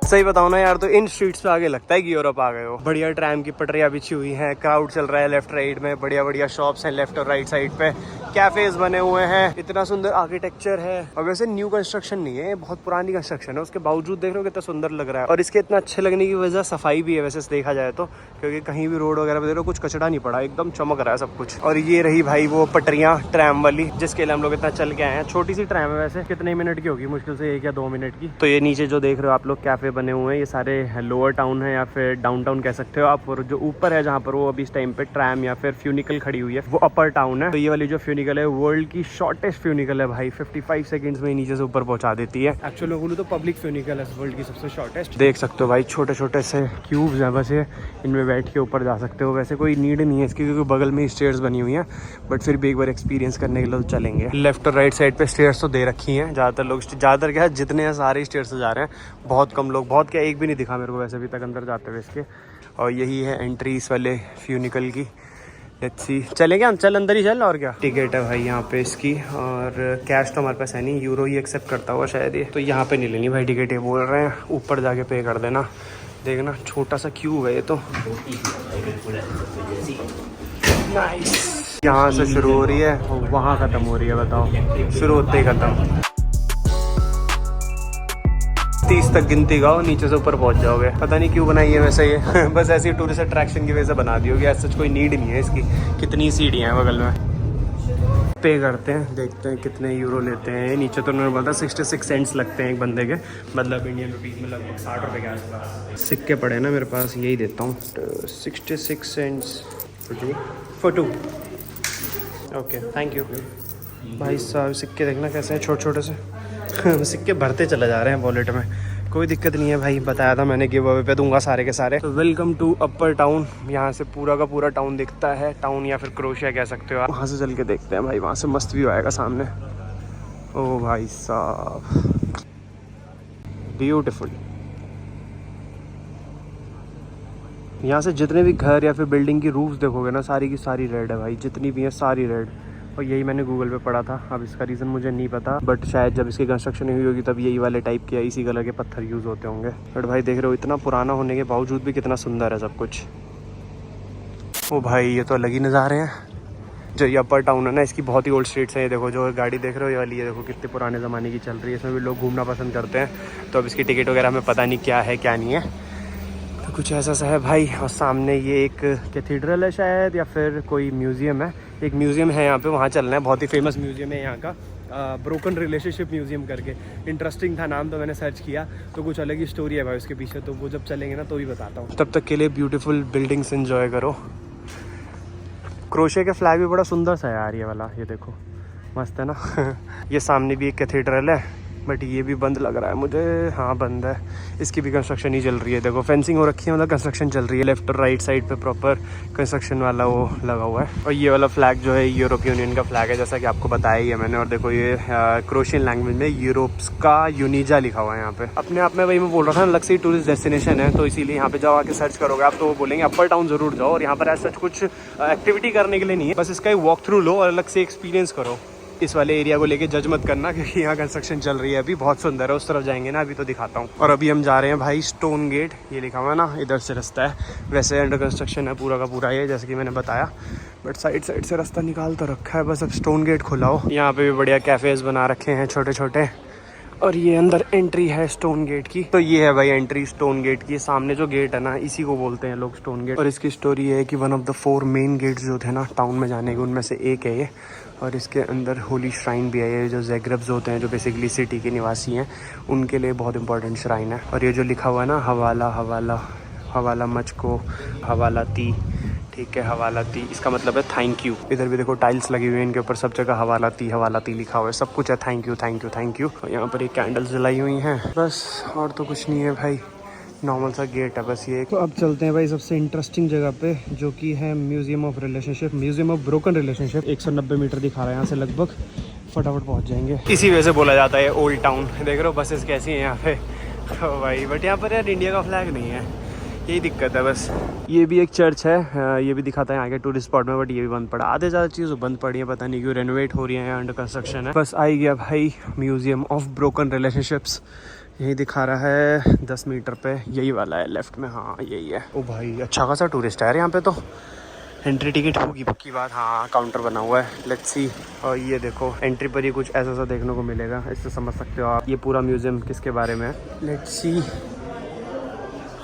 सही बताओ ना यार, तो इन स्ट्रीट्स पे आगे लगता है कि यूरोप आ गए हो। बढ़िया ट्रैम की पटरियाँ बिछी हुई हैं, क्राउड चल रहा है लेफ्ट राइट में, बढ़िया बढ़िया शॉप्स हैं लेफ्ट और राइट साइड पे, कैफेज बने हुए हैं, इतना सुंदर आर्किटेक्चर है। और वैसे न्यू कंस्ट्रक्शन नहीं है, बहुत पुरानी कंस्ट्रक्शन है, उसके बावजूद देख रहे हो कितना सुंदर लग रहा है। और इसके इतना अच्छे लगने की वजह सफाई भी है वैसे देखा जाए तो, क्योंकि कहीं भी रोड वगैरह पे देख रहे हो कुछ कचड़ा नहीं पड़ा, एकदम चमक रहा है सब कुछ। और ये रही भाई वो पटरियाँ ट्रैम वाली, जिसके लिए हम लोग इतना चल के आए हैं। छोटी सी ट्रैम है वैसे, कितने मिनट की होगी, मुश्किल से 1 या 2 मिनट की। तो ये नीचे जो देख रहे हो आप लोग कैफे बने हुए हैं, ये सारे लोअर टाउन है या फिर डाउनटाउन कह सकते हो आप। और जो ऊपर है जहाँ पर वो अभी इस टाइम पे ट्रैम या फिर फ्यूनिकल खड़ी हुई है वो अपर टाउन है। तो ये वाली जो फ्यूनिकल है वर्ल्ड की शॉर्टेस्ट फ्यूनिकल है भाई, 55 सेकंड्स में नीचे से ऊपर पहुंचा देती है। एक्चुअली मैं बोलूं तो पब्लिक फ्यूनिकल है वर्ल्ड की सबसे शॉर्टेस्ट। देख सकते हो भाई छोटे छोटे से क्यूब्स हैं, बस ये इनमें बैठ के ऊपर जा सकते हो। वैसे कोई नीड नहीं है इसकी, क्योंकि बगल में स्टेयर्स बनी हुई हैं, बट फिर भी एक बार एक्सपीरियंस करने के लिए तो चलेंगे। लेफ्ट और राइट साइड पे स्टेयर्स तो दे रखी हैं, ज़्यादातर लोग, ज़्यादातर क्या है जितने हैं सारे स्टेयर्स से जा रहे हैं, बहुत कम लोग, बहुत क्या एक भी नहीं दिखा मेरे को वैसे अभी तक अंदर जाते हुए इसके। और यही है एंट्री इस वाले फ्यूनिकल की। लेट्स सी, चलेंगे हम, चल अंदर ही चल। और क्या टिकट है भाई यहाँ पे इसकी, और कैश तो हमारे पास है नहीं, यूरो ही एक्सेप्ट करता हुआ शायद ये, तो यहाँ पे नहीं लेनी भाई टिकट, ये बोल रहे हैं ऊपर जाके पे कर देना। देखना छोटा सा क्यूब है ये तो। नाइस, यहाँ से शुरू हो रही है वहाँ ख़त्म हो रही है, बताओ शुरू होते ही ख़त्म। 30 तक गिनती गाओ, नीचे से ऊपर पहुंच जाओगे। पता नहीं क्यों बनाई है वैसे ये बस ऐसी टूरिस्ट अट्रैक्शन की वजह से बना दी होगी, ऐसा कोई नीड नहीं है इसकी। कितनी सीढ़ियाँ हैं बगल में। पे करते हैं, देखते हैं कितने यूरो लेते हैं। नीचे तो उन्होंने बोला 66 सेंट्स लगते हैं एक बंदे के, मतलब इंडियन रुपीज़ में लगभग 60 रुपये के आसपास। सिक्के पड़े ना मेरे पास, यही देता हूँ। 66 cents for 2। Okay thank you भाई साहब। सिक्के देखना कैसे हैं, छोटे छोटे से सिक्के भरते चले जा रहे हैं वॉलेट में, कोई दिक्कत नहीं है भाई, बताया था मैंने गिव अवे पे दूंगा सारे के सारे। तो वेलकम टू अपर टाउन, यहाँ से पूरा का पूरा टाउन दिखता है, टाउन या फिर क्रोशिया कह सकते हो आप। वहाँ से चल के देखते हैं भाई, वहाँ से मस्त व्यू आएगा सामने। ओ भाई साहब ब्यूटीफुल। यहाँ से जितने भी घर या फिर बिल्डिंग की रूफ्स देखोगे ना, सारी की सारी रेड है भाई, जितनी भी है सारी रेड। और यही मैंने गूगल पे पढ़ा था, अब इसका रीज़न मुझे नहीं पता, बट शायद जब इसकी कंस्ट्रक्शन हुई होगी तब यही वाले टाइप के इसी कलर के पत्थर यूज़ होते होंगे। बट भाई देख रहे हो इतना पुराना होने के बावजूद भी कितना सुंदर है सब कुछ। ओ भाई ये तो अलग ही नज़ारे हैं। जो ये अपर टाउन है ना, इसकी बहुत ही ओल्ड स्ट्रीट्स हैं। ये देखो जो गाड़ी देख रहे हो ये वाली, ये देखो कितने पुराने ज़माने की चल रही है, इसमें भी लोग घूमना पसंद करते हैं। तो अब इसकी टिकट वगैरह हमें पता नहीं क्या है क्या नहीं है, तो कुछ ऐसा सा है भाई। और सामने ये एक कैथीड्रल है शायद, या फिर कोई म्यूज़ियम है, एक म्यूज़ियम है यहाँ पे, वहाँ चलना है। बहुत ही फेमस म्यूज़ियम है यहाँ का, ब्रोकन रिलेशनशिप म्यूज़ियम करके। इंटरेस्टिंग था नाम, तो मैंने सर्च किया तो कुछ अलग ही स्टोरी है भाई उसके पीछे, तो वो जब चलेंगे ना तो भी बताता हूँ। तब तक के लिए ब्यूटीफुल बिल्डिंग्स एंजॉय करो। क्रोशिया का फ्लैग भी बड़ा सुंदर सा है यार ये वाला, ये देखो मस्त है ना ये सामने भी एक कैथीड्रल है, बट ये भी बंद लग रहा है मुझे। हाँ बंद है, इसकी भी कंस्ट्रक्शन ही चल रही है। देखो फेंसिंग हो रखी है, मतलब कंस्ट्रक्शन चल रही है। लेफ्ट और राइट साइड पे प्रॉपर कंस्ट्रक्शन वाला वो लगा हुआ है। और ये वाला फ्लैग जो है यूरोपियन यूनियन का फ्लैग है, जैसा कि आपको बताया ही है मैंने। और देखो ये क्रोशियन लैंग्वेज में यूरोप्स का यूनिजा लिखा हुआ है यहाँ पे। अपने आप में वही मैं बोल रहा था, अलग से टूरिस्ट डेस्टिनेशन है, तो इसीलिए यहाँ पे जाओ आके सर्च करोगे आप तो वो बोलेंगे अपर टाउन जरूर जाओ। और यहाँ पर ऐसा कुछ एक्टिविटी करने के लिए नहीं है, बस इसका एक वॉक थ्रू लो और अलग से एक्सपीरियंस करो। इस वाले एरिया को लेके जज मत करना क्योंकि यहाँ कंस्ट्रक्शन चल रही है अभी, बहुत सुंदर है। उस तरफ जाएंगे ना अभी तो दिखाता हूँ। और अभी हम जा रहे हैं भाई स्टोन गेट, ये लिखा हुआ है ना, इधर से रास्ता है। वैसे अंडर कंस्ट्रक्शन है पूरा का पूरा ये, जैसे कि मैंने बताया, बट साइड से रास्ता निकाल तो रखा है, बस अब स्टोन गेट खुला हो। यहाँ पे भी बढ़िया कैफेज बना रखे हैं छोटे छोटे, और ये अंदर एंट्री है स्टोन गेट की। तो ये है भाई एंट्री स्टोन गेट की। सामने जो गेट है ना, इसी को बोलते हैं लोग स्टोन गेट। और इसकी स्टोरी ये है कि one of the 4 main gates जो थे ना टाउन में जाने के, उनमें से एक है ये। और इसके अंदर होली श्राइन भी है, ये जो ज़ैग्रेब्स होते हैं जो बेसिकली सिटी के निवासी हैं, उनके लिए बहुत इंपॉर्टेंट श्राइन है। और ये जो लिखा हुआ है ना, हवाला हवाला हवाला मुझको हवालाती, ठीक है, हवालाती, इसका मतलब है थैंक यू। इधर भी देखो टाइल्स लगी हुई हैं इनके ऊपर, सब जगह हवालाती लिखा हुआ है, सब कुछ है thank you thank you thank you. और यहाँ पर ये कैंडल्स जलाई हुई हैं, बस और तो कुछ नहीं है भाई, नॉर्मल सा गेट है बस ये। तो अब चलते हैं भाई सबसे इंटरेस्टिंग जगह पे, जो कि है museum of relationship, museum of broken relationship. 190 metre दिखा रहा है यहाँ से लगभग, फटाफट पहुँच जाएंगे। इसी वजह से बोला जाता है ओल्ड टाउन। देख रहे हो बसेस कैसी हैं यहाँ पे भाई, बट यहाँ पर यार इंडिया का फ्लैग नहीं है, यही दिक्कत है बस। ये भी एक चर्च है, ये भी दिखाता है यहाँ के टूरिस्ट स्पॉट में, बट ये भी बंद पड़ा। आधे ज़्यादा चीज़ें बंद पड़ी है, पता नहीं क्यों, रेनोवेट हो रही है, अंडर कंस्ट्रक्शन है। बस आई गया भाई म्यूजियम ऑफ ब्रोकन रिलेशनशिप्स, यही दिखा रहा है 10 मीटर पे, यही वाला है लेफ्ट में, हाँ यही है। ओ भाई अच्छा खासा टूरिस्ट है यहाँ पे, तो एंट्री टिकट होगी पक्की बात। हाँ काउंटर बना हुआ है, लेट्स सी। और ये देखो एंट्री पर ही कुछ ऐसा सा देखने को मिलेगा, इससे समझ सकते हो आप ये पूरा म्यूजियम किसके बारे में है। Let's see.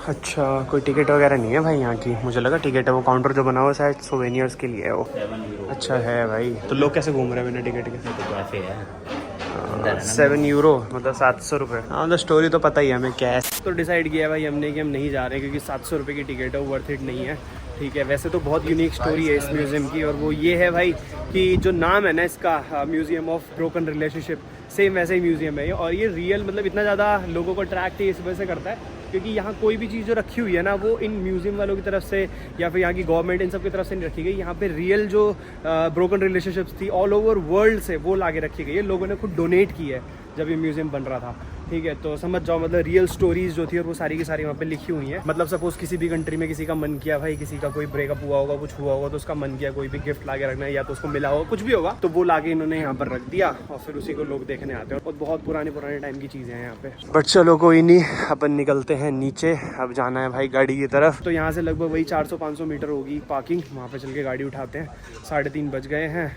अच्छा कोई टिकट वगैरह नहीं है भाई यहाँ की, मुझे लगा टिकट है। वो काउंटर जो बना हुआ है शायद सोवेनियर्स के लिए है वो। 7 यूरो। अच्छा है भाई, तो लोग कैसे घूम रहे हैं बिना टिकट के? कैफे है 7 यूरो मतलब 700 रुपये। हाँ मतलब स्टोरी तो पता ही है हमें क्या है। तो डिसाइड किया है भाई हमने कि हम नहीं जा रहे हैं, क्योंकि 700 रुपये की टिकट है, वो वर्थ इट नहीं है। ठीक है, वैसे तो बहुत यूनिक स्टोरी है इस म्यूज़ियम की, और वो ये है भाई कि जो नाम है ना इसका, museum of broken relationship, same वैसे ही म्यूज़ियम है ये। और ये रियल मतलब इतना ज़्यादा लोगों को अट्रैक्ट इस वजह से करता है क्योंकि यहाँ कोई भी चीज़ जो रखी हुई है ना, वो इन म्यूज़ियम वालों की तरफ से या फिर यहाँ की गवर्नमेंट इन सब की तरफ से नहीं रखी गई। यहाँ पे रियल जो ब्रोकन रिलेशनशिप्स थी ऑल ओवर वर्ल्ड से, वो लाके रखी गई है। लोगों ने खुद डोनेट की है जब ये म्यूज़ियम बन रहा था। ठीक है, तो समझ जाओ मतलब रियल स्टोरीज जो थी और वो सारी की सारी वहाँ पे लिखी हुई हैं। मतलब सपोज किसी भी कंट्री में किसी का मन किया भाई, किसी का कोई ब्रेकअप हुआ होगा, कुछ हुआ होगा, तो उसका मन किया कोई भी गिफ्ट ला के रखना है, या तो उसको मिला होगा, कुछ भी होगा, तो वो लाके इन्होंने यहाँ पर रख दिया और फिर उसी को लोग देखने आते हैं। और बहुत पुराने टाइम की चीज़ें हैं यहाँ पे। बट चलो कोई नहीं, अपन निकलते हैं नीचे, अब जाना है भाई गाड़ी की तरफ। तो यहाँ से लगभग वही 400-500 मीटर होगी पार्किंग, वहाँ पे चल के गाड़ी उठाते हैं। 3:30 बज गए हैं,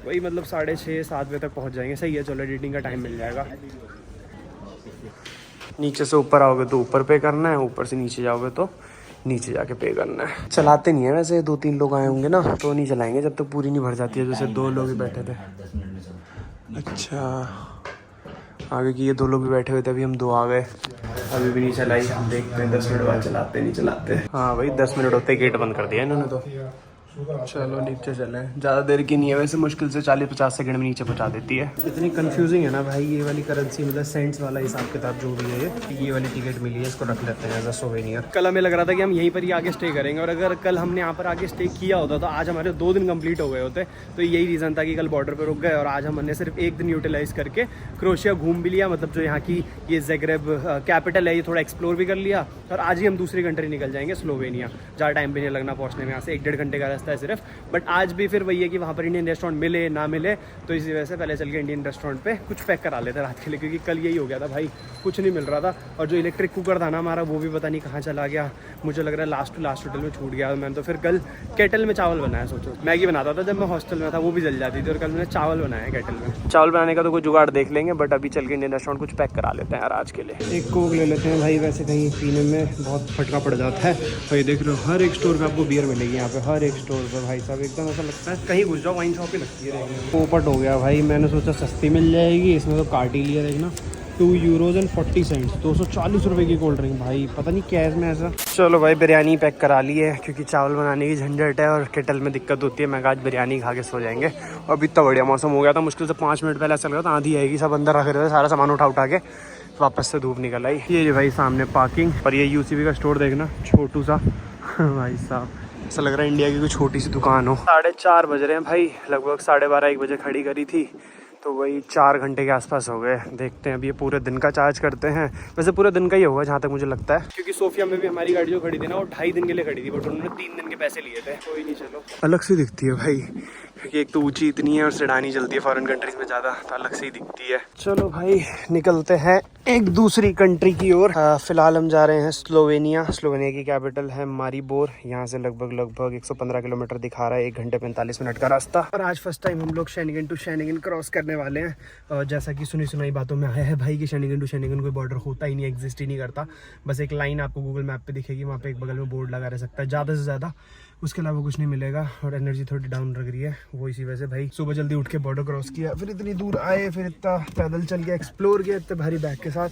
वही मतलब 6:30-7 बजे तक पहुँच जाएंगे। सही है, चलो एडिटिंग का टाइम मिल जाएगा। नीचे से ऊपर आओगे तो ऊपर पे करना है, ऊपर से नीचे जाओगे तो नीचे जाके पे करना है। चलाते नहीं है वैसे, 2-3 लोग आए होंगे ना तो नहीं चलाएंगे जब तक पूरी नहीं भर जाती है। जैसे 2 लोग ही बैठे थे। 10 मिनट में। अच्छा आगे की ये 2 लोग भी बैठे हुए थे, अभी हम 2 आ गए, अभी भी नहीं चलाई। हम देखते हैं 10 मिनट बाद चलाते नहीं चलाते। हाँ भाई 10 मिनट होते गेट बंद कर दिया इन्होंने तो। चलो नीचे चले, ज़्यादा देर की नहीं है वैसे, मुश्किल से 40-50 सेकंड में नीचे पहुंचा देती है। इतनी कंफ्यूजिंग है ना भाई ये वाली करेंसी, मतलब सेंट्स वाला हिसाब किताब जो भी है। ये वाली टिकट मिली है, इसको रख लेते हैं एज अ सोवेनियर। कल हमें लग रहा था कि हम यहीं पर ही आगे स्टे करेंगे, और अगर कल हमने यहाँ पर आगे स्टे किया होता तो आज हमारे 2 दिन कंप्लीट हो गए होते। तो यही रीज़न था कि कल बॉर्डर पर रुक गए और आज हमने सिर्फ 1 दिन यूटिलाइज करके क्रोएशिया घूम भी लिया। मतलब जो यहाँ की ये ज़ैग्रेब कैपिटल है, ये थोड़ा एक्सप्लोर भी कर लिया। और आज ही हम दूसरी कंट्री निकल जाएंगे, स्लोवेनिया। ज़्यादा टाइम भी नहीं लगना पहुँचने में, यहाँ से 1-1.5 घंटे का रास्ता है सिर्फ। बट आज भी फिर वही है कि वहाँ पर इंडियन रेस्टोरेंट मिले ना मिले, तो इसी वजह से पहले चल के इंडियन रेस्टोरेंट पे कुछ पैक करा लेते रात के लिए, क्योंकि कल यही हो गया था भाई, कुछ नहीं मिल रहा था। और जो इलेक्ट्रिक कुकर था ना हमारा, वो भी पता नहीं कहाँ चला गया। मुझे लग रहा है लास्ट टू लास्ट होटल में छूट गया। मैंने तो फिर कल केटल में चावल बनाया। सोचो मैगी बनाता था जब मैं हॉस्टल में था, वो भी जल जाती थी, और कल मैंने चावल बनाया केटल में। चावल बनाने का तो कोई जुगाड़ देख लेंगे, बट अभी चल के इंडियन रेस्टोरेंट कुछ पैक करा लेते हैं यार आज के लिए। एक कोक ले लेते हैं भाई, वैसे कहीं पीने में बहुत फटका पड़ जाता है। तो ये देख रहे हो हर एक स्टोर में आपको बियर मिलेगी यहाँ पे, हर एक स्टोर पर भाई साहब एकदम ऐसा लगता है कहीं घुस जाओ वाइन शॉप ही लगती है देखने में। पोपट हो गया भाई, मैंने सोचा सस्ती मिल जाएगी, इसमें तो काट ही लिया। देखना 2.40 €, 240 रुपये की कोल्ड ड्रिंक भाई, पता नहीं क्या है इसमें ऐसा। चलो भाई बिरयानी पैक करा ली है, क्योंकि चावल बनाने की झंझट है और केटल में दिक्कत होती है। मैं आज बिरयानी खा के सो जाएंगे। और अभी इतना बढ़िया मौसम हो गया था, मुश्किल से 5 मिनट पहले ऐसा लगा था आंधी आएगी, सब अंदर रख रहे थे, सारा सामान उठा के वापस से धूप निकल आई। ये भाई सामने पार्किंग, और ये यूसीबी का स्टोर देखना छोटू सा भाई साहब, ऐसा लग रहा है इंडिया की कोई छोटी सी दुकान हो। 4:30 बज रहे हैं भाई, लगभग 12:30-1 बजे खड़ी करी थी, तो वही 4 घंटे के आसपास हो गए। देखते हैं अभी ये पूरे दिन का चार्ज करते हैं। वैसे पूरे दिन का ही होगा जहाँ तक मुझे लगता है, क्योंकि सोफिया में भी हमारी गाड़ी जो खड़ी थी ना, वो 2.5 दिन के लिए खड़ी थी, बट उन्होंने 3 दिन के पैसे लिए थे। कोई नहीं, चलो अलग से दिखती है भाई क्योंकि एक तो ऊंची इतनी है और सेडानी चलती है फॉरेन कंट्रीज में ज़्यादा, तो अलग से ही दिखती है। चलो भाई निकलते हैं एक दूसरी कंट्री की ओर। फिलहाल हम जा रहे हैं स्लोवेनिया। स्लोवेनिया की कैपिटल है मारीबोर। यहाँ से लगभग 115 किलोमीटर दिखा रहा है, 1 घंटे 45 मिनट का रास्ता। और आज फर्स्ट टाइम हम लोग शेनिगन टू शेनिगन क्रॉस करने वाले हैं। और जैसा कि सुनी सुनाई बातों में आया है भाई कि शेनिगन टू शेनिगन कोई बॉर्डर होता ही नहीं, एग्जिस्ट ही नहीं करता। बस एक लाइन आपको गूगल मैप पे दिखेगी, वहाँ पे एक बगल में बोर्ड लगा रह सकता है ज़्यादा से ज़्यादा, उसके अलावा कुछ नहीं मिलेगा। और एनर्जी थोड़ी डाउन लग रही है, वो इसी वजह से भाई सुबह जल्दी उठ के बॉर्डर क्रॉस किया, फिर इतनी दूर आए, फिर इतना पैदल चल के एक्सप्लोर किया इतने भारी बैग के साथ,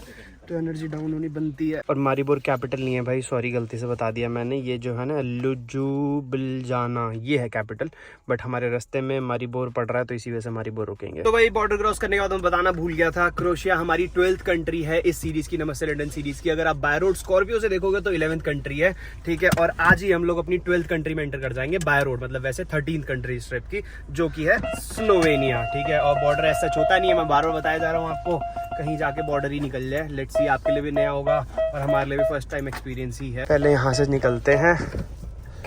तो एनर्जी डाउन होनी बनती है। और मारीबोर कैपिटल नहीं है भाई, सॉरी गलती से बता दिया मैंने। ये जो है ना लुजुबिलजाना, ये है कैपिटल, बट हमारे रास्ते में मारीबोर पड़ रहा है तो इसी वजह से मारीबोर रुकेंगे। तो भाई बॉर्डर क्रॉस करने के बाद मैं बताना भूल गया था, क्रोएशिया हमारी 12th कंट्री है इस सीरीज की, नमस्ते लंदन सीरीज की। अगर आप बाय रोड स्कॉर्पियो से देखोगे तो 11th कंट्री है, ठीक है। और आज ही हम लोग अपनी 12th कंट्री में एंटर कर जाएंगे बाय रोड, मतलब वैसे 13th कंट्री इस ट्रिप की, जो की है स्लोवेनिया, ठीक है। और बॉर्डर ऐसा होता नहीं है, मैं बार बार बताया जा रहा हूँ आपको, कहीं जाके बॉर्डर ही निकल जाए। लेट्स सी, आपके लिए भी नया होगा और हमारे लिए भी फर्स्ट टाइम एक्सपीरियंस ही है। पहले यहाँ से निकलते हैं,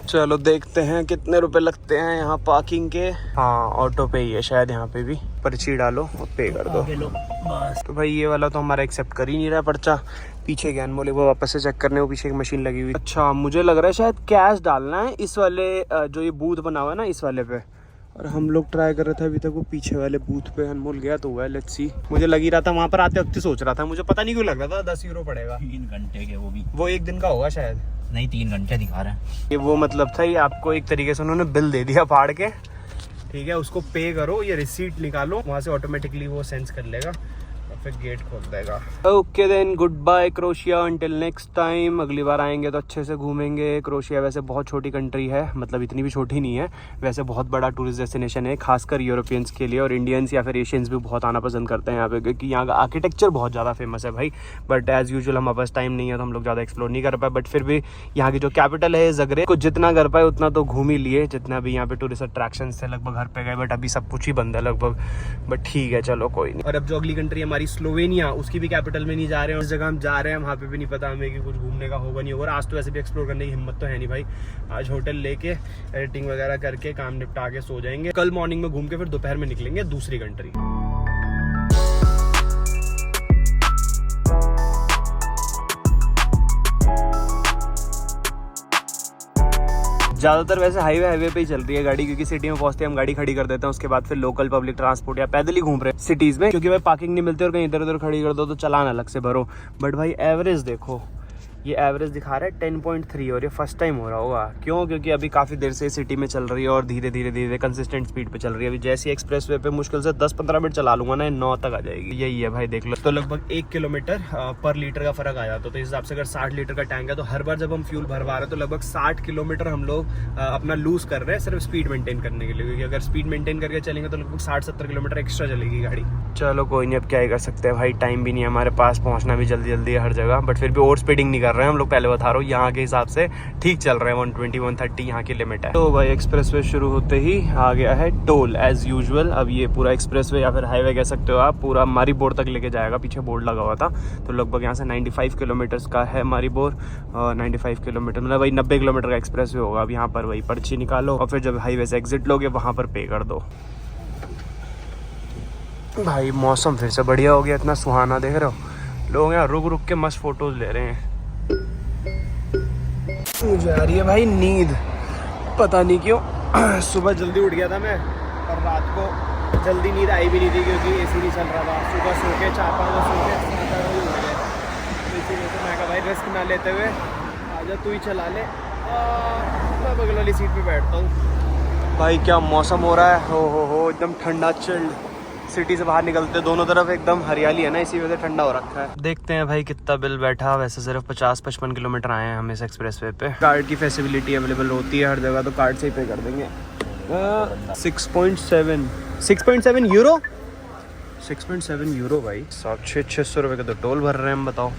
चलो देखते हैं कितने रुपए लगते हैं यहाँ पार्किंग के। हाँ ऑटो पे ही है शायद, यहाँ पे भी पर्ची डालो और पे कर दो। तो भाई ये वाला तो हमारा एक्सेप्ट कर ही नहीं रहा पर्चा। पीछे ज्ञान बोले वो वापस से चेक करने, वो पीछे एक मशीन लगी हुई। अच्छा मुझे लग रहा है शायद कैश डालना है इस वाले जो ये बूथ बना हुआ है ना, इस वाले पे। और हम लोग ट्राई कर रहे थे अभी तक वो पीछे वाले बूथ पे, अनमोल गया तो हुआ है, लेट्स सी। मुझे लग ही रहा था, वहाँ पर आते वक्त सोच रहा था, मुझे पता नहीं क्यों लग रहा था 10 यूरो पड़ेगा। 3 घंटे के, वो भी वो 1 दिन का होगा शायद, नहीं 3 घंटे दिखा रहा है। ये वो मतलब था, ये आपको एक तरीके से उन्होंने बिल दे दिया फाड़ के, ठीक है। उसको पे करो, ये रिसीट निकालो, वहाँ से ऑटोमेटिकली वो सेंस कर लेगा और फिर गेट खोल देगा। Okay then, good bye Croatia, until next time. अगली बार आएंगे तो अच्छे से घूमेंगे। क्रोएशिया वैसे बहुत छोटी कंट्री है, मतलब इतनी भी छोटी नहीं है, वैसे बहुत बड़ा टूरिस्ट डेस्टिनेशन है, खासकर यूरोपियंस के लिए। और इंडियंस या फिर एशियंस भी बहुत आना पसंद करते हैं यहाँ पे, क्योंकि यहाँ का आर्किटेक्चर बहुत ज़्यादा फेमस है भाई। बट एज़ यूजुअल हमारे पास टाइम नहीं है तो हम लोग ज़्यादा एक्सप्लोर नहीं कर पाए। बट फिर भी यहाँ की जो कैपिटल है ज़गरेब, को जितना कर पाए उतना तो घूम ही लिए, जितना भी यहाँ पे टूरिस्ट अट्रैक्शन थे लगभग घर पे गए, बट अभी सब कुछ ही बंद है लगभग। बट ठीक है चलो कोई नहीं। और अब जो अगली कंट्री हमारी स्लोवेनिया, उसकी भी कैपिटल में नहीं जा रहे हैं, उस जगह हम जा रहे हैं, वहाँ पे भी नहीं पता हमें कि कुछ घूमने का होगा नहीं होगा। आज तो वैसे भी एक्सप्लोर करने की हिम्मत तो है नहीं भाई। आज होटल लेके एडिटिंग वगैरह करके काम निपटा के सो जाएंगे। कल मॉर्निंग में घूम के फिर दोपहर में निकलेंगे दूसरी कंट्री। ज़्यादातर वैसे हाईवे पे ही चल रही है गाड़ी, क्योंकि सिटी में पहुंचते हम गाड़ी खड़ी कर देते हैं, उसके बाद फिर लोकल पब्लिक ट्रांसपोर्ट या पैदल ही घूम रहे हैं सिटीज़ में, क्योंकि भाई पार्किंग नहीं मिलती और कहीं इधर उधर खड़ी कर दो तो चालान अलग से भरो। बट भाई एवरेज देखो, ये एवरेज दिखा रहा है 10.3 और ये फर्स्ट टाइम हो रहा होगा। क्यों? क्योंकि अभी काफ़ी देर से सिटी में चल रही है और धीरे धीरे कंसिस्टेंट स्पीड पे चल रही है। अभी जैसे एक्सप्रेस वे पे मुश्किल से 10-15 मिनट चला लूंगा ना, 9 तक आ जाएगी। यही है भाई देख लो। तो लगभग 1 किलोमीटर पर लीटर का फर्क आ जाता। तो इस हिसाब से अगर 60 लीटर का टैंक है तो हर बार जब हम फ्यूल भरवा रहे हैं तो लगभग 60 किलोमीटर हम लोग अपना लूज कर रहे हैं सिर्फ स्पीड मेंटेन करने के लिए, क्योंकि अगर स्पीड मेंटेन करके चलेंगे तो लगभग 60-70 किलोमीटर एक्स्ट्रा चलेगी गाड़ी। चलो कोई नहीं, अब क्या ही कर सकते हैं भाई, टाइम भी नहीं है हमारे पास, पहुंचना भी जल्दी जल्दी है हर जगह। बट फिर भी ओवर स्पीडिंग नहीं कर रहे हैं हम लोग, पहले बता रहा हूँ, यहाँ के हिसाब से ठीक चल रहे हैं। 120-130 यहाँ की लिमिट है। तो भाई एक्सप्रेसवे शुरू होते ही आ गया है टोल एज यूजुअल। अब ये पूरा एक्सप्रेसवे या फिर हाईवे कह सकते हो आप, पूरा मारीबोर तक लेके जाएगा। पीछे बोर्ड लगा हुआ था, तो लगभग यहाँ से 95 किलोमीटर्स का है मारीबोर। 95 किलोमीटर मतलब भाई 90 किलोमीटर का एक्सप्रेसवे होगा। अब यहाँ पर वही पर्ची निकालो और फिर जब हाईवे से एग्जिट लोगे वहाँ पर पे कर दो। भाई मौसम फिर से बढ़िया हो गया, इतना सुहाना देख रहे हो, लोग यहाँ रुक रुक के मस्त फोटोज ले रहे हैं। मुझे आ रही है भाई नींद, पता नहीं क्यों। सुबह जल्दी उठ गया था मैं और रात को जल्दी नींद आई भी नहीं थी, क्योंकि एसी नहीं चल रहा था। सुबह सो के 4-5 बजे सो के 7-8 बजे उठ गए, इसी वजह से मैं कहा भाई रिस्क ना लेते हुए आजा तू ही चला ले, मैं बगल वाली सीट पे बैठता हूँ। भाई क्या मौसम हो रहा है, हो एकदम ठंडा चिल्ड। सिटी से बाहर निकलते दोनों तरफ एकदम हरियाली है ना, इसी वजह से ठंडा हो रखा है। देखते हैं भाई कितना बिल बैठा। वैसे सिर्फ 50-55 किलोमीटर आए हैं हम इस एक्सप्रेसवे पे। कार्ड की फैसिलिटी अवेलेबल होती है हर जगह, तो कार्ड से ही पे कर देंगे। 6.7 यूरो 6.7 यूरो भाई, 700-600 रुपये का तो टोल भर रहे हैं हम, बताओ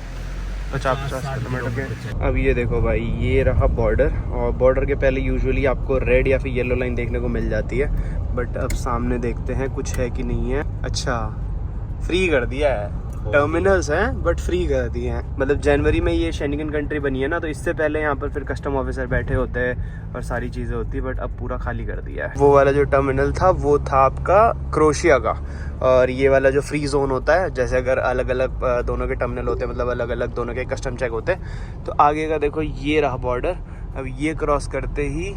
50-50 किलोमीटर के। अब ये देखो भाई, ये रहा बॉर्डर, और बॉर्डर के पहले यूजुअली आपको रेड या फिर येलो लाइन देखने को मिल जाती है, बट अब सामने देखते हैं कुछ है कि नहीं है। अच्छा फ्री कर दिया है, टर्मिनल्स हैं बट फ्री कर दिए हैं। मतलब जनवरी में ये शेंगेन कंट्री बनी है ना, तो इससे पहले यहाँ पर फिर कस्टम ऑफिसर बैठे होते हैं और सारी चीज़ें होती है, बट अब पूरा खाली कर दिया है। वो वाला जो टर्मिनल था वो था आपका क्रोएशिया का, और ये वाला जो फ्री जोन होता है, जैसे अगर अलग अलग दोनों के टर्मिनल होते हैं, मतलब अलग अलग दोनों के कस्टम चेक होते हैं, तो आगे का देखो ये रहा बॉर्डर। अब ये क्रॉस करते ही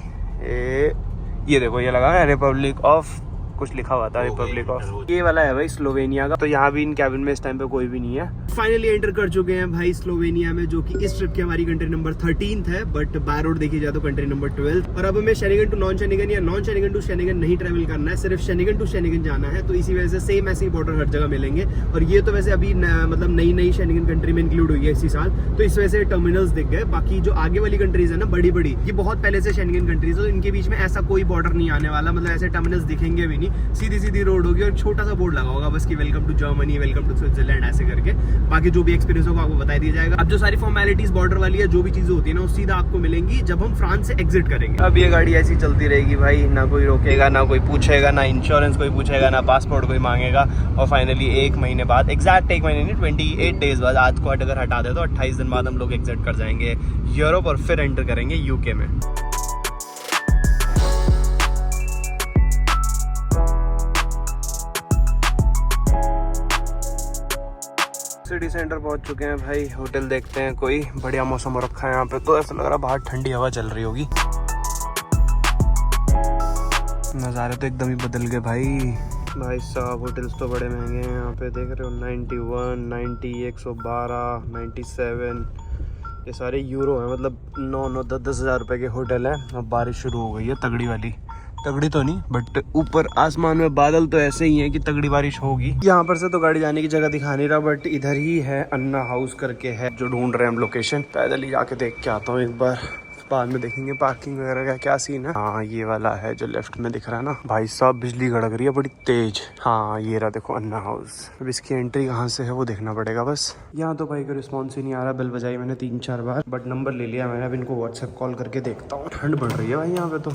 ये देखो ये लगा है रिपब्लिक ऑफ, कुछ लिखा हुआ था रिपब्लिक ऑफ, ये वाला है भाई स्लोवेनिया का। तो यहाँ भी इन कैबिन में इस टाइम पे कोई भी नहीं है। फाइनली एंटर कर चुके हैं भाई स्लोवेनिया में, जो कि इस ट्रिप की हमारी कंट्री नंबर 13 है, बट बाय रोड देखी जाए तो कंट्री नंबर 12। और अब हमें शेंगेन टू नॉन शेंगेन या नॉन शेंगेन टू शेंगेन नहीं ट्रैवल करना है, सिर्फ शेंगेन टू शेंगेन जाना है। तो इसी वजह से सेम ऐसे ही बॉर्डर हर जगह मिलेंगे। और ये तो वैसे अभी मतलब नई शेंगेन कंट्री में इंक्लूड हुई है इसी साल, तो इस वजह से टर्मिनल्स दिख गए। बाकी जो आगे वाली कंट्रीज है ना बड़ी बड़ी, ये बहुत पहले से शेंगेन कंट्रीज है, तो इनके बीच में ऐसा कोई बॉर्डर नहीं आने वाला, मतलब ऐसे टर्मिनल्स दिखेंगे भी नहीं, सीधी सीधी रोड होगी और छोटा सा बोर्ड लगा होगा बस कि welcome to Germany, welcome to Switzerland ऐसे करके। बाकी जो भी एक्सपीरियंस होगा आपको बता दिया जाएगा। अब जो सारी फॉर्मेलिटीज बॉर्डर वाली है, जो भी चीजें होती है ना, वो सीधा आपको मिलेंगी जब हम फ्रांस से एग्जिट करेंगे। अब ये गाड़ी ऐसी चलती रहेगी भाई, ना कोई रोकेगा, ना कोई पूछेगा, ना इंश्योरेंस कोई पूछेगा, ना पासपोर्ट कोई मांगेगा। और फाइनली 1 महीने बाद, एग्जैक्ट 1 महीने नहीं 28 डेज बाद, आज को अगर हटा दे तो 28 दिन बाद हम लोग एग्जिट कर जाएंगे यूरोप और फिर एंटर करेंगे यूके में। सिटी सेंटर पहुंच चुके हैं भाई। होटल देखते हैं, कोई बढ़िया मौसम हो रखा है यहाँ पे, तो ऐसा लग रहा है बाहर ठंडी हवा चल रही होगी। नज़ारे तो एकदम ही बदल गए भाई साहब। होटल्स तो बड़े महंगे हैं यहाँ पे, देख रहे हो 91, 90, 112, 97, ये सारे यूरो हैं। मतलब 9-9, 10-10 हज़ार रुपये के होटल हैं। अब बारिश शुरू हो गई है, तगड़ी वाली, तगड़ी तो नहीं बट ऊपर आसमान में बादल तो ऐसे ही हैं कि तगड़ी बारिश होगी। यहाँ पर से तो गाड़ी जाने की जगह दिखा नहीं रहा, बट इधर ही है अन्ना हाउस करके है जो ढूंढ रहे हैं हम लोकेशन। पैदल ही जाके देख के आता हूँ एक बार, बाद में देखेंगे पार्किंग वगैरह का क्या सीन है। हाँ ये वाला है जो लेफ्ट में दिख रहा है ना भाई साहब, बिजली गड़क रही है बड़ी तेज। हाँ ये रहा देखो अन्ना हाउस। अब इसकी एंट्री कहाँ से है वो देखना पड़ेगा बस। यहाँ तो भाई का रिस्पॉन्स ही नहीं आ रहा, बेल बजाई मैंने 3-4 बार, बट नंबर ले लिया मैंने। अब इनको व्हाट्सएप कॉल करके देखता हूँ। ठंड बढ़ रही है भाई यहाँ पे तो,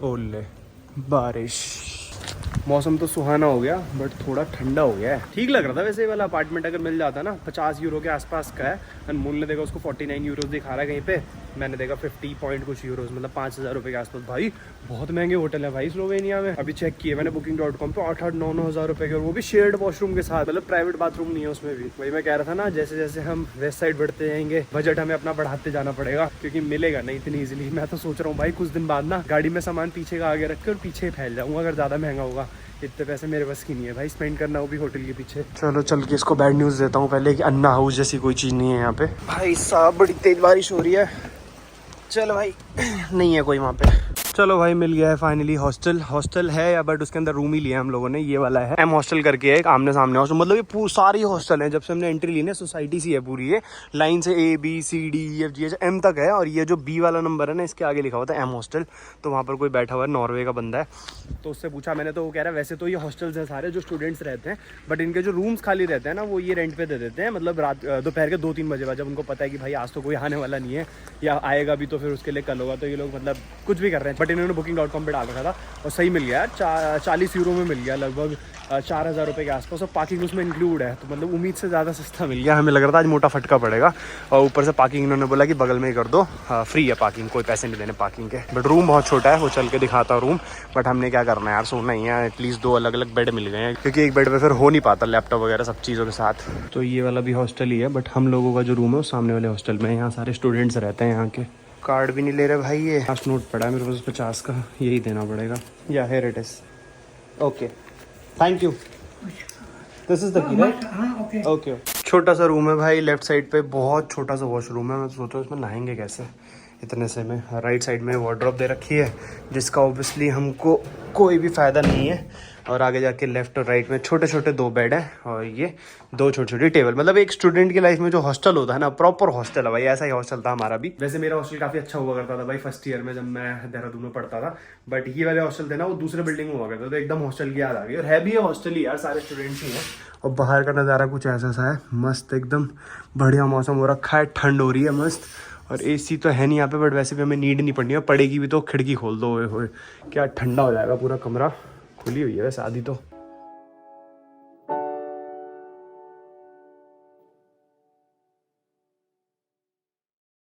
ओले बारिश। मौसम तो सुहाना हो गया बट थोड़ा ठंडा हो गया है। ठीक लग रहा था वैसे ये वाला अपार्टमेंट अगर मिल जाता ना। 50 यूरो के आसपास का है। अनमोल ने देखा उसको 49 यूरो दिखा रहा है कहीं पे, मैंने देखा 50 पॉइंट कुछ यूरोज, मतलब 5,000 रुपये के आसपास। भाई बहुत महंगे होटल है भाई स्लोवेनिया में। अभी चेक किए मैंने booking.com पे, 8-9 हज़ार रुपये के, और वो भी शेयर्ड वॉशरूम के साथ, मतलब प्राइवेट बाथरूम नहीं है उसमें भी। वही मैं कह रहा था ना, जैसे जैसे हम वेस्ट साइड बढ़ते जाएंगे बजट हमें अपना बढ़ाते जाना पड़ेगा, क्योंकि मिलेगा नहीं इतनी ईजिली। मैं तो सोच रहा हूँ भाई कुछ दिन बाद ना गाड़ी में सामान पीछे का आगे रख के और पीछे फैल जाऊँगा अगर ज़्यादा महंगा होगा। इतने पैसे मेरे बस की नहीं है भाई स्पेंड करना, वो भी होटल के पीछे। चलो चल के इसको बैड न्यूज़ देता हूँ पहले कि अन्ना हाउस जैसी कोई चीज़ नहीं है यहाँ पे। भाई साहब बड़ी तेज बारिश हो रही है। चलो भाई नहीं है कोई वहाँ पे। चलो भाई मिल गया है फाइनली हॉस्टल है या, बट उसके अंदर रूम ही लिया हम लोगों ने। ये वाला है एम हॉस्टल करके है, आमने सामने हॉस्टल, मतलब ये सारी हॉस्टल है। जब से हमने एंट्री ली ना, सोसाइटी सी है पूरी, ये लाइन से A-B-C-D-E-F-G M तक है। और ये जो B वाला नंबर है ना, इसके आगे लिखा हुआ था एम हॉस्टल। तो वहाँ पर कोई बैठा हुआ है, नॉर्वे का बंदा है, तो उससे पूछा मैंने, तो वो कह रहा है वैसे तो ये हॉस्टल्स हैं सारे जो स्टूडेंट्स रहते हैं, बट इनके जो रूम्स खाली रहते हैं ना, वो ये रेंट पे दे देते हैं। मतलब रात दोपहर के 2-3 बजे बाद, जब उनको पता है कि भाई आज तो कोई आने वाला नहीं है या आएगा भी तो फिर उसके लिए कल होगा, तो ये लोग मतलब कुछ भी कर रहे हैं। बट इन्होंने booking.com पे डाल रखा था और सही मिल गया यार। 40 यूरो में मिल गया, लगभग 4,000 रुपये के आसपास। और पार्किंग उसमें इंक्लूड है, तो मतलब उम्मीद से ज़्यादा सस्ता मिल गया। हमें लग रहा था आज मोटा फटका पड़ेगा। और ऊपर से पार्किंग इन्होंने बोला कि बगल में ही कर दो, फ्री है पार्किंग, कोई पैसे नहीं देने पार्किंग के। बट रूम बहुत छोटा है, वो चल के दिखाता रूम। बट हमने क्या करना है यार, सोना ही है। एटलीस्ट 2 अलग अलग बेड मिल गए हैं, क्योंकि एक बेड पे फिर हो नहीं पाता लैपटॉप वगैरह सब चीज़ों के साथ। तो ये वाला भी हॉस्टल ही है, बट हम लोगों का जो रूम है वो सामने वाले हॉस्टल में है। यहाँ सारे स्टूडेंट्स रहते हैं यहाँ के। कार्ड भी नहीं ले रहे भाई, ये लास्ट नोट पड़ा है मेरे पास 50 का, यही देना पड़ेगा। या here it is, okay thank you, this is the key right, okay. छोटा सा रूम है भाई, लेफ्ट साइड पे बहुत छोटा सा वॉशरूम है। मैं सोच रहा हूँ इसमें नहाएंगे कैसे इतने से में। राइट साइड में वार्डरोब दे रखी है, जिसका ऑब्वियसली हमको कोई भी फ़ायदा नहीं है। और आगे जाके लेफ्ट और राइट में छोटे छोटे 2 बेड हैं, और ये 2 छोटी छोटी टेबल। मतलब एक स्टूडेंट की लाइफ में जो हॉस्टल होता है ना, प्रॉपर हॉस्टल है भाई। ऐसा ही हॉस्टल था हमारा भी। वैसे मेरा हॉस्टल काफ़ी अच्छा हुआ करता था भाई फर्स्ट ईयर में, जब मैं देहरादून में पढ़ता था। बट ये वाले हॉस्टल थे ना, वो दूसरे बिल्डिंग में हुआ करता था, तो एकदम हॉस्टल की याद आ गई। और है भी है हॉस्टल ही यार, सारे स्टूडेंट्स ही हैं। और बाहर का नज़ारा कुछ ऐसा सा है, मस्त एकदम बढ़िया मौसम हो रखा है, ठंड हो रही है मस्त। और AC तो है नहीं यहाँ पे, बट वैसे भी हमें नीड नहीं पड़नी है। पड़ेगी भी तो खिड़की खोल दो, होए क्या ठंडा हो जाएगा पूरा कमरा। खुली हुई है वैसे आधी तो।